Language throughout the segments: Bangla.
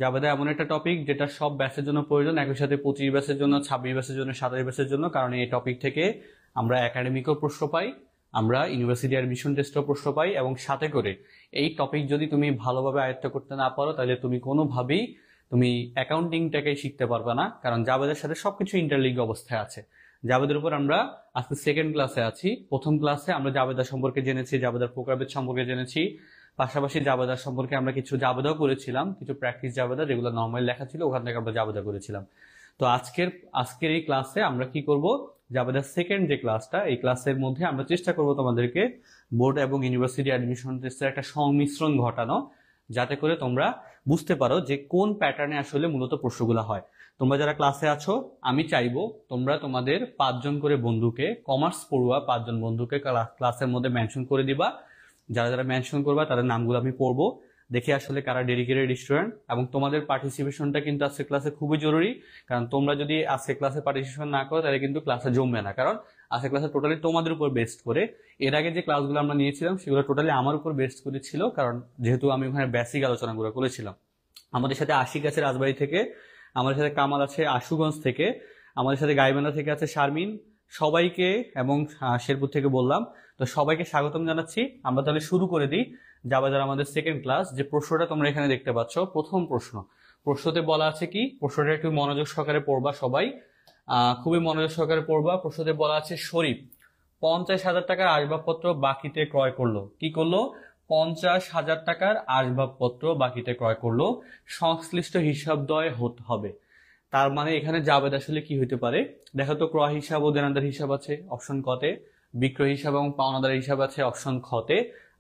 জাবেদা এমন একটা টপিক যেটা সব ব্যাচের জন্য প্রয়োজন, একই সাথে 25 ব্যাচের জন্য, 26 ব্যাচের জন্য, 27 ব্যাচের জন্য। কারণ এই টপিক থেকে আমরা একাডেমিকও প্রশ্ন পাই, আমরা ইউনিভার্সিটি অ্যাডমিশন টেস্টও প্রশ্ন পাই, এবং সাথে করে এই টপিক যদি তুমি ভালোভাবে আয়ত্ত করতে না পারো তাহলে তুমি কোনোভাবেই তুমি অ্যাকাউন্টিংটাকে শিখতে পারবে না, কারণ জাবেদার সাথে সবকিছু ইন্টারলিঙ্ক অবস্থায় আছে। জাবেদার উপর আমরা আজকে সেকেন্ড ক্লাসে আছি। প্রথম ক্লাসে আমরা জাবেদা সম্পর্কে জেনেছি, জাবেদার প্রকারভেদ সম্পর্কে জেনেছি, পাশাপাশি জাবেদার সম্পর্কে আমরা কিছু জাবেদাও করেছিলাম, কিছু প্র্যাকটিস জাবেদা যেগুলো নর্মাল লেখা ছিল ওখান থেকে আমরা জাবেদা করেছিলাম। তো আজকের এই ক্লাসে আমরা কি করব, জাবেদার সেকেন্ড যে ক্লাসটা, এই ক্লাসের মধ্যে আমরা চেষ্টা করব তোমাদেরকে বোর্ড এবং ইউনিভার্সিটি অ্যাডমিশন টেস্টের একটা সংমিশ্রণ ঘটানো, যাতে করে তোমরা বুঝতে পারো যে কোন প্যাটার্নে আসলে মূলত প্রশ্নগুলো হয়। তোমরা যারা ক্লাসে আছো, আমি চাইবো তোমরা তোমাদের 5 জন করে বন্ধুকে, কমার্স পড়ুয়া 5 জন বন্ধুকে ক্লাসের মধ্যে মেনশন করে দিবা। যারা যারা মেনশন করবা তাদের নামগুলো আমি পড়বো, দেখি আসলে কারা ডেডিকেটেড স্টুডেন্ট। এবং তোমাদের পার্টিসিপেশনটা কিন্তু আজকে ক্লাসে খুবই জরুরি, কারণ তোমরা যদি আজকে ক্লাসে পার্টিসিপেশন না করো তাহলে কিন্তু ক্লাসে জমবে না। কারণ আজকে ক্লাসে টোটালি তোমাদের উপর বেস্ট করে, এর আগে যে ক্লাসগুলো আমরা নিয়েছিলাম সেগুলো টোটালি আমার উপর বেস্ট করে ছিল, কারণ যেহেতু আমি ওখানে বেসিক আলোচনাগুলো করেছিলাম। আমাদের সাথে আশিক আছে রাজবাড়ী থেকে, আমাদের সাথে কামাল আছে আশুগঞ্জ থেকে, আমাদের সাথে গাইবান্ধা থেকে আছে শারমিন, সবাইকে, এবং শেরপুর থেকে বললাম। তো সবাইকে স্বাগতম জানাচ্ছি। আমরা তাহলে শুরু করে দিই জাবেদার আমাদের সেকেন্ড ক্লাস। যে প্রশ্নটা তোমরা এখানে দেখতে পাচ্ছ, প্রথম প্রশ্নতে বলা আছে কি, প্রশ্নটা একটু মনোযোগ সহকারে পড়বা সবাই, খুবই মনোযোগ সহকারে পড়বা। প্রশ্নতে বলা আছে শরীফ 50,000 টাকার আসবাবপত্র বাকিতে ক্রয় করলো। কি করলো? 50,000 টাকার আসবাবপত্র বাকিতে ক্রয় করলো, সংশ্লিষ্ট হিসাবদ্বয় হতে হবে। তার মানে এখানে জাবেদ আসলে কি হইতে পারে দেখো তো। ক্রয় হিসাব ও দেনাদার হিসাব আছে অপশন কতে, বিক্রয় হিসাব এবং পাওনাদার হিসাব আছে অপশন খতে,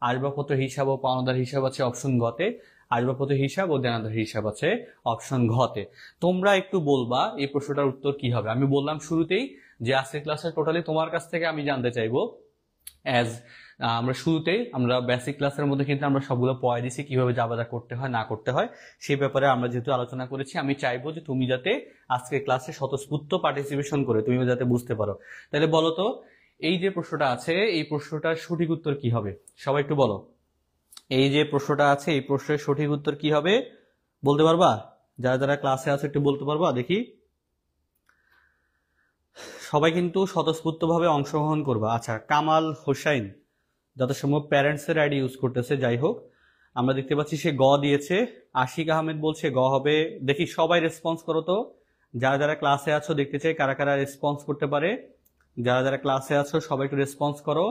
আসবাবপত্র হিসাব ও পাওনাদার হিসাব আছে অপশন গতে, আসবাবপত্র হিসাব ও দেনাদার হিসাব আছে অপশন ঘতে। তোমরা একটু বলবা এই প্রশ্নটার উত্তর কি হবে। আমি বললাম শুরুতেই যে আজকের ক্লাসে টোটালি তোমার কাছ থেকে আমি জানতে চাইবো, আমরা শুরুতেই আমরা বেসিক ক্লাসের মধ্যে কিন্তু আমরা সবগুলো পড়াই দিছি কিভাবে জাবেদা করতে হয় না করতে হয়, সেই ব্যাপারে আমরা যেহেতু আলোচনা করেছি, আমি চাইবো যে তুমি যাতে আজকের ক্লাসে স্বতঃস্ফূর্ত পার্টিসিপেশন করে তুমি যাতে বুঝতে পারো। তাহলে বলো তো, এই যে প্রশ্নটা আছে এই প্রশ্নটার সঠিক উত্তর কি হবে? সবাই একটু বলো, এই যে প্রশ্নটা আছে এই প্রশ্নের সঠিক উত্তর কি হবে বলতে পারবা? যারা যারা ক্লাসে আছে একটু বলতে পারবা দেখি। সবাই কিন্তু স্বতঃস্ফূর্ত ভাবে অংশগ্রহণ করবা। আচ্ছা, কামাল হোসাইন যথাসম্ভব প্যারেন্টস এর আইডি ইউজ করতেছে, যাই হোক আমরা দেখতে পাচ্ছি সে গ দিয়েছে। আশিক আহমেদ বলছে গ হবে। দেখি সবাই রেসপন্স করো তো, যারা যারা ক্লাসে আছো দেখতে চাই কারা কারা রেসপন্স করতে পারে। যারা যারা ক্লাসে আছো সবাই একটু রেসপন্স করো।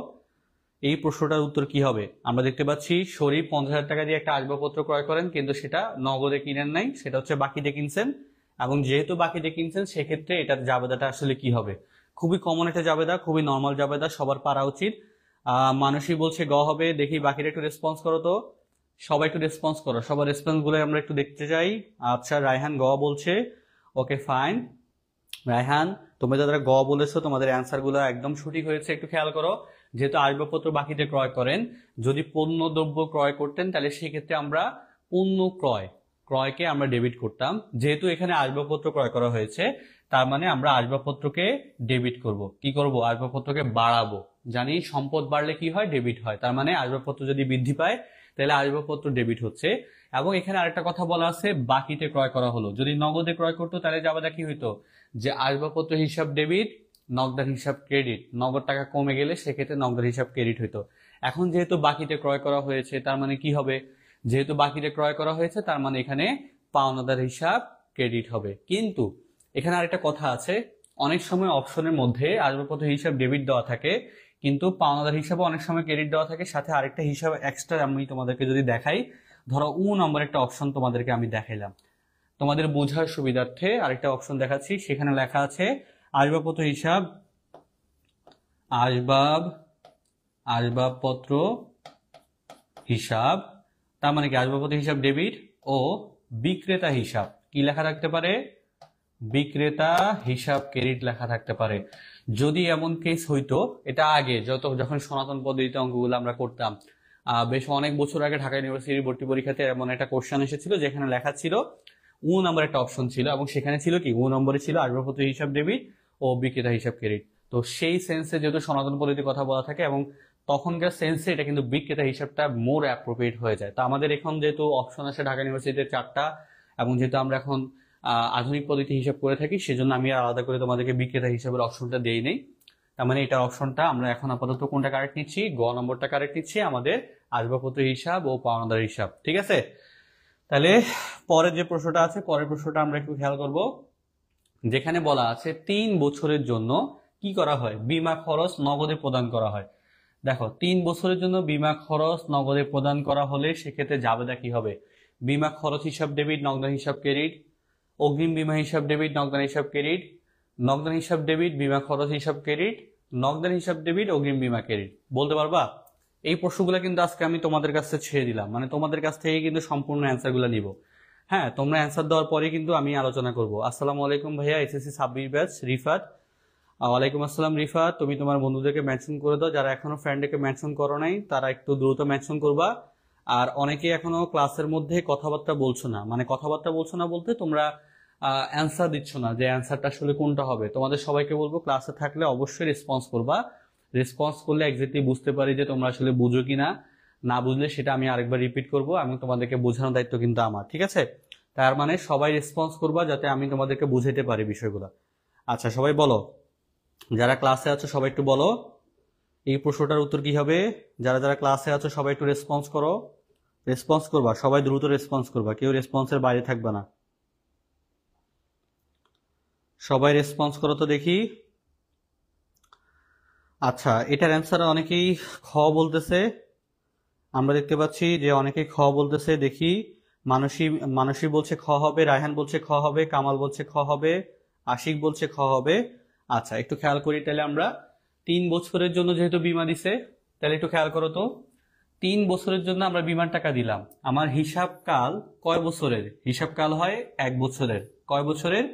এই প্রশ্নটার উত্তর কি হবে? আমরা দেখতে পাচ্ছি শরীফ 50,000 টাকা দিয়ে একটা আসবাবপত্র ক্রয় করেন, কিন্তু সেটা নগদে কিনেন নাই, সেটা হচ্ছে বাকিতে কিনছেন। এবং যেহেতু বাকিতে কিনছেন সেক্ষেত্রে এটার জাবেদাটা আসলে কি হবে? খুবই কমন একটা জাবেদা, খুবই নর্মাল জাবেদা, সবার পারা উচিত। মানুষই বলছে গ হবে। দেখি বাকিরা একটু রেসপন্স করো তো, সবাই একটু রেসপন্স করো, সবার রেসপন্স গুলো আমরা একটু দেখতে চাই। আচ্ছা, রায়হান গ বলছে, ওকে ফাইন। রায়হান, তোমরা যারা গ বলেছো তোমাদের অ্যান্সার গুলো একদম সঠিক হয়েছে। একটু খেয়াল করো, যেহেতু আসবাবপত্র বাকিতে ক্রয় করেন, যদি পণ্য দ্রব্য ক্রয় করতেন তাহলে সেক্ষেত্রে আমরা পণ্য ক্রয়কে আমরা ডেবিট করতাম। যেহেতু এখানে আসবাবপত্র ক্রয় করা হয়েছে, তার মানে আমরা আসবাবপত্রকে ডেবিট করব। কি করব? আসবাবপত্রকে বাড়াবো। জানি সম্পদ বাড়লে কি হয়? ডেবিট হয়। তার মানে আসবাবপত্র যদি বৃদ্ধি পায় তাহলে আসবাবপত্র ডেবিট হচ্ছে। এবং এখানে আরেকটা কথা বলা আছে, বাকিতে ক্রয় করা হলো। যদি নগদে ক্রয় করতো তাহলে জাবেদা কি হইতো, যে আসবাবপত্র হিসাব ডেবিট, নগদার হিসাব ক্রেডিট, নগদ টাকা কমে গেলে সেক্ষেত্রে নগদার হিসাব ক্রেডিট হইতো। এখন যেহেতু বাকিতে ক্রয় করা হয়েছে তার মানে কি হবে? যেহেতু বাকিতে ক্রয় করা হয়েছে তার মানে এখানে পাওনাদার হিসাব ক্রেডিট হবে। কিন্তু এখানে আরেকটা কথা আছে, অনেক সময় অপশনের মধ্যে আসবাবপত্র হিসাব ডেবিট দেওয়া থাকে, কিন্তু পাওনাদার হিসাবে অনেক সময় ক্রেডিট দেওয়া থাকে। সাথে আরেকটা হিসাব এক্সট্রা আমি তোমাদেরকে যদি দেখাই, ধরো নম্বর একটা অপশন তোমাদেরকে আমি দেখাইলাম, তোমাদের বোঝার সুবিধার্থে আরেকটা অপশন দেখাচ্ছি। সেখানে লেখা আছে আসবাবপত্র হিসাব, আসবাবপত্র হিসাব, তার মানে কি আসবাবপত্র হিসাব ডেবিট, ও বিক্রেতা হিসাব কি লেখা থাকতে পারে? বিক্রেতা হিসাব ক্রেডিট লেখা থাকতে পারে। যদি এমন কেস হইতো, এটা আগে যখন সনাতন পদ্ধতিতে অঙ্কগুলো আমরা করতাম, বেশ অনেক বছর আগে ঢাকা ইউনিভার্সিটির ভর্তি পরীক্ষাতে এমন একটা কোশ্চেন এসেছিল যেখানে লেখা ছিল নম্বর একটা অপশন ছিল, এবং সেখানে ছিল কি নম্বরে ছিল আসবাবপত্র হিসাব ডেবিট ও বিক্রেতা হিসাব ক্রেডিট। তো সেই সেন্সে যেহেতু সনাতন পদ্ধতির কথা বলা থাকে এবং তখনকার সেন্সে এটা কিন্তু বিক্রেতা হিসাবটা মোর অ্যাপ্রোপ্রিয়েট হয়ে যায়। তো আমাদের এখন যেহেতু অপশন আছে ঢাকা ইউনিভার্সিটিতে 4টা, এবং যেহেতু আমরা এখন আধুনিক পদ্ধতি হিসাব করে থাকি, সেজন্য আমি আর আলাদা করে তোমাদেরকে বিক্রেতা হিসাবের অপশনটা দেই নেই। তার মানে এটার অপশনটা আমরা এখন আপাতত কোনটা কারেক্ট নিচ্ছি, গ নম্বরটা কারেক্ট নিচ্ছি, আমাদের আসবাবপত্র হিসাব ও পাওনাদার হিসাব। ঠিক আছে, তাহলে পরের যে প্রশ্নটা আছে, পরের প্রশ্নটা আমরা একটু খেয়াল করব। যেখানে বলা আছে 3 বছরের জন্য কি করা হয়, বীমা খরচ নগদে প্রদান করা হয়। দেখো 3 বছরের জন্য বীমা খরচ নগদে প্রদান করা হলে সেক্ষেত্রে জাবেদা কি হবে, বীমা খরচ হিসাব ডেবিট, নগদান হিসাব ক্রেডিট, অগ্রিম বীমা হিসাব ডেবিট, নগদান হিসাব ক্রেডিট, নগদান হিসাব ডেবিট, বীমা খরচ হিসাব ক্রেডিট, নগদান হিসাব ডেবিট, অগ্রিম বীমা ক্রেডিট। বলতে পারবা? এই প্রশ্নগুলো কিন্তু আজকে আমি তোমাদের কাছে ছেড়ে দিলাম, মানে তোমাদের কাছ থেকে কিন্তু সম্পূর্ণ অ্যান্সারগুলো নিব। হ্যাঁ, তোমরা অ্যান্সার দেওয়ার পরে কিন্তু আমি আলোচনা করব। আসসালামু আলাইকুম ভাইয়া, এসএসসি 26 ব্যাচ রিফাত। ওয়ালাইকুম আসসালাম রিফাত, তুমি তোমার বন্ধুদেরকে মেনশন করে দাও, যারা এখনো ফ্রেন্ডকে মেনশন করো নাই তারা একটু দ্রুত মেনশন করবা। আর অনেকে এখনো ক্লাসের মধ্যে কথাবার্তা বলছো না, মানে কথাবার্তা বলছো না বলতে তোমরা অ্যান্সার দিচ্ছ না, যে অ্যান্সারটা আসলে কোনটা হবে। তোমাদের সবাইকে বলবো ক্লাসে থাকলে অবশ্যই রেসপন্স করবা, রেসপন্স করলে এক্স্যাক্টলি বুঝতে পারি যে তোমরা আসলে বুঝো কিনা, না বুঝলে সেটা আমি আরেকবার রিপিট করবো এবং তোমাদেরকে বোঝানোর দায়িত্ব কিন্তু আমার। ঠিক আছে, তার মানে সবাই রেসপন্স করবা যাতে আমি তোমাদেরকে বুঝাতে পারি বিষয়গুলো। আচ্ছা সবাই বলো, যারা ক্লাসে আছো সবাই একটু বলো এই প্রশ্নটার উত্তর কি হবে। যারা যারা ক্লাসে আছো সবাই একটু রেসপন্স করো, রেসপন্স করবা, সবাই দ্রুত রেসপন্স করবা, কেউ রেসপন্সের বাইরে থাকবে না। সবাই রেসপন্স করো তো দেখি। আচ্ছা, এটার অ্যান্সার অনেকেই খ বলতেছে, আমরা দেখতে পাচ্ছি যে অনেকেই খ বলতেছে। দেখি, মানসী মানসী বলছে খ হবে, রায়হান বলছে খ হবে, কামাল বলছে খ হবে, আশিক বলছে খ হবে। আচ্ছা একটু খেয়াল করি তাহলে আমরা, 3 বছরের জন্য যেহেতু বীমা দিছে, তাহলে একটু খেয়াল করো তো, 3 বছরের জন্য আমরা বীমার টাকা দিলাম। আমার হিসাব কাল কয় বছরের? হিসাব কাল হয় 1 বছরের। কয় বছরের?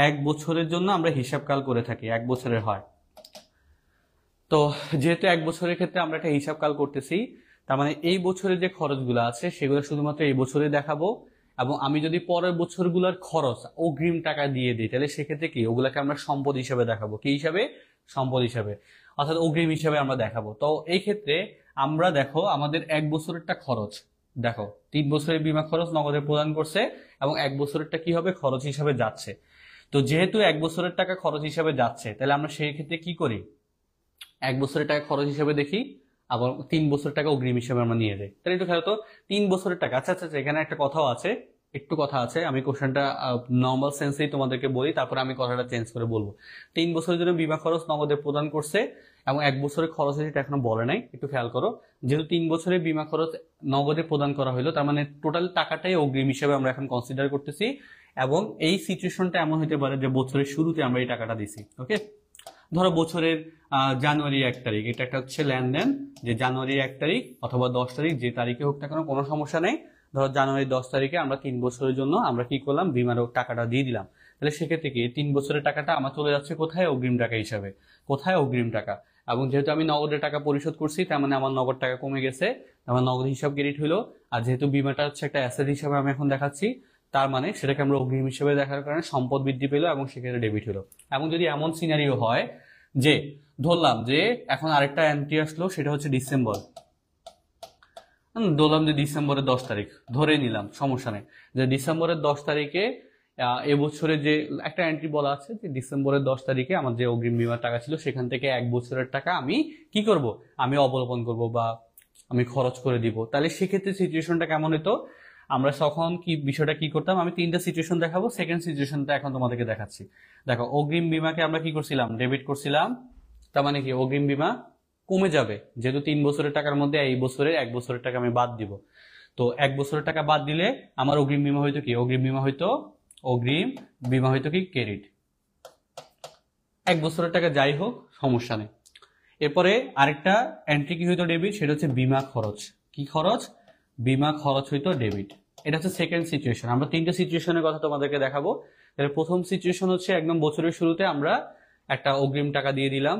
1 বছরের জন্য আমরা হিসাব কাল করে থাকি, 1 বছরের হয়। তো যেহেতু 1 বছরের ক্ষেত্রে আমরা একটা হিসাব কাল করতেছি, তার মানে এই বছরের যে খরচগুলো আছে সেগুলো শুধুমাত্র এই বছরে দেখাবো। এবং আমি যদি পরের বছরগুলোর খরচ অগ্রিম টাকা দিয়ে দিই, তাহলে সেক্ষেত্রে কি ওগুলাকে আমরা সম্পদ হিসাবে দেখাবো। কি হিসাবে? সম্পদ হিসাবে, অর্থাৎ অগ্রিম হিসাবে আমরা দেখাবো। তো এই ক্ষেত্রে আমরা দেখো আমাদের 1 বছরেরটা খরচ, দেখো 3 বছরের বীমা খরচ নগদে প্রদান করছে এবং 1 বছরেরটা কি হবে, খরচ হিসাবে যাচ্ছে। তো যেহেতু 1 বছরের টাকা খরচ হিসাবে যাচ্ছে, তাহলে আমরা সেই ক্ষেত্রে কি করি, 1 বছরের টাকা খরচ হিসাবে দেখি, আবার 3 বছরের টাকা অগ্রিম হিসাবে আমরা নিয়ে যাই। তাহলে একটু খেলো তো, 3 বছরের টাকা। আচ্ছা আচ্ছা, এখানে একটা কথাও আছে, একটু কথা আছে, আমি কোশ্চেনটা নর্মাল সেন্সেই তোমাদেরকে বলি, তারপরে আমি কথাটা চেঞ্জ করে বলবো। 3 বছরের জন্য বীমা খরচ নগদে প্রদান করছে এবং 1 বছরের খরচ সেটা এখনো বলে নাই, একটু খেয়াল করো। যেহেতু 3 বছরের বীমা খরচ নগদে প্রদান করা হলো, তার মানে টোটাল টাকাটাই অগ্রিম হিসাবে আমরা এখন কনসিডার করতেছি। এবং এই সিচুয়েশনটা এমন হতে পারে যে বছরের শুরুতে আমরা এই টাকাটা দিছি। ওকে, ধরো বছরের জানুয়ারি 1 তারিখ, এটা একটা হচ্ছে লেনদেন, যে জানুয়ারি 1 তারিখ অথবা 10 তারিখ, যে তারিখে হোক না কেন কোনো সমস্যা নেই। ধরো জানুয়ারি 10 তারিখে আমরা 3 বছরের জন্য আমরা কি করলাম, বীমার টাকাটা দিয়ে দিলাম। তাহলে সেক্ষেত্রে কি 3 বছরের টাকাটা আমার চলে যাচ্ছে কোথায়, অগ্রিম টাকা হিসাবে। কোথায়? অগ্রিম টাকা। এবং যেহেতু আমি নগদের টাকা পরিশোধ করছি, তার মানে আমার নগদ টাকা কমে গেছে, আমার নগদ হিসাব ক্রেডিট হলো। আর যেহেতু বীমাটা হচ্ছে একটা অ্যাসেট হিসাবে আমি এখন দেখাচ্ছি, তার মানে সেটাকে আমরা অগ্রিম হিসেবে দেখার কারণে সম্পদ বৃদ্ধি পেলো এবং সেক্ষেত্রে ডেবিট হলো। এবং যদি এমন সিনারিও হয় যে ধরলাম যে এখন আরেকটা এন্ট্রি আসলো, সেটা হচ্ছে ডিসেম্বর, ধরলাম যে ডিসেম্বরের 10 তারিখ ধরে নিলাম, সমস্যা নেই, যে ডিসেম্বরের 10 তারিখে এবছরে যে একটা এন্ট্রি বলা আছে যে ডিসেম্বরের 10 তারিখে আমার যে অগ্রিম বীমার টাকা ছিল সেখান থেকে 1 বছরের টাকা আমি কি করব, আমি অবলোকন করব বা আমি খরচ করে দিব। তাহলে সেক্ষেত্রে সিচুয়েশনটা কেমন হতো, আমরা তখন কি বিষয়টা কি করতাম, আমি 3টা সিচুয়েশন দেখাবো, সেকেন্ড সিচুয়েশনটা এখন তোমাদেরকে দেখাচ্ছি। দেখো অগ্রিম বীমাকে আমরা কি করছিলাম, ডেবিট করছিলাম, তার মানে কি অগ্রিম বীমা কমে যাবে, যেহেতু 3 বছরের টাকার মধ্যে এই বছরের 1 বছরের টাকা আমি বাদ দিব। তো 1 বছরের টাকা বাদ দিলে আমার অগ্রিম বীমা হয়তো কি, অগ্রিম বীমা হয়তো কি ক্রেডিট। 1 বছরের টাকা যাই হোক সমস্যা নেই। এরপরে আরেকটা এন্ট্রি কি হইতো, ডেবিট, সেটা হচ্ছে বীমা খরচ। কি খরচ? বীমা খরচ হইতো ডেবিট। এটা হচ্ছে সেকেন্ড সিচুয়েশন। আমরা 3টে সিচুয়েশনের কথা তোমাদেরকে দেখাবো। তাহলে প্রথম সিচুয়েশন হচ্ছে একদম বছরের শুরুতে আমরা একটা অগ্রিম টাকা দিয়ে দিলাম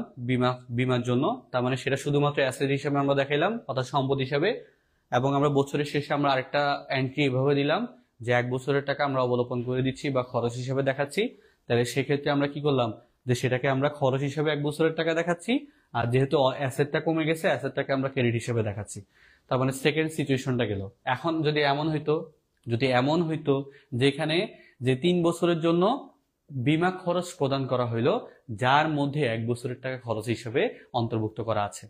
বীমার জন্য, তার মানে সেটা শুধুমাত্র অ্যাসেট হিসেবে আমরা দেখাইলাম, অর্থাৎ সম্পদ হিসাবে। এবং আমরা বছরের শেষে আমরা আরেকটা এন্ট্রি এভাবে দিলাম যে 1 বছরের টাকা আমরা অবলোকন করে দিচ্ছি বা খরচ হিসেবে দেখাচ্ছি। তাহলে সেক্ষেত্রে আমরা কি করলাম, যে সেটাকে আমরা খরচ হিসেবে 1 বছরের টাকা দেখাচ্ছি, আর যেহেতু অ্যাসেটটা কমে গেছে অ্যাসেটটাকে আমরা ক্রেডিট হিসেবে দেখাচ্ছি। তার মানে সেকেন্ড সিচুয়েশনটা গেল। এখন যদি এমন হইতো যদি এমন হইতো যেখানে যে 3 বছরের জন্য বীমা খরচ প্রদান করা হইলো, যার মধ্যে 1 বছরের টাকা খরচ হিসেবে অন্তর্ভুক্ত করা আছে।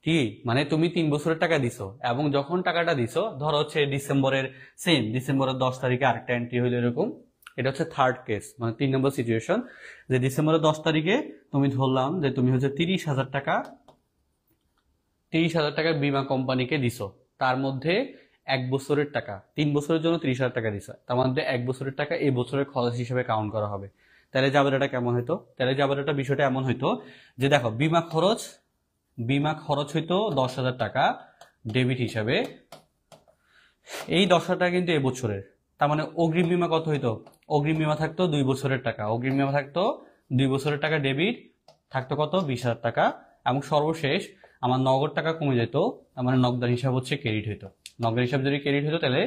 ঠিক, মানে তুমি 3 বছরের টাকা দিছো এবং যখন টাকাটা দিছো, ধরো হচ্ছে ডিসেম্বরের 10 তারিখে আরেকটা এন্ট্রি হইলো এরকম। এটা হচ্ছে থার্ড কেস, মানে 3 নম্বর সিচুয়েশন, যে ডিসেম্বরের 10 তারিখে তুমি ধরলাম যে তুমি হচ্ছে 30,000 টাকা বীমা কোম্পানিকে দিছো। তার মধ্যে 1 বছরের টাকা, 3 বছরের জন্য 30,000 টাকা দিছো, তার মধ্যে 1 বছরের টাকা এই বছরের খরচ হিসেবে কাউন্ট করা হবে। তাহলে জাবেদাটা কেমন হইতো? তাহলে জাবেদাটা বিষয়টা এমন হইতো যে দেখো, বিমা খরচ হইতো 10,000 টাকা ডেবিট হিসাবে। এই 10,000 টাকা কিন্তু এই বছরের, তার মানে অগ্রিম বিমা কত হইতো? অগ্রিম বিমা থাকতো 2 বছরের টাকা, অগ্রিম বিমা থাকতো 2 বছরের টাকা ডেবিট, থাকতো কত? 20,000 টাকা। এবং সর্বশেষ আমার নগদ টাকা কমে যেত, তার মানে নগদান হিসাব হচ্ছে ক্রেডিট হইতো। নগদান হিসাব যদি ক্রেডিট হইতো তাহলে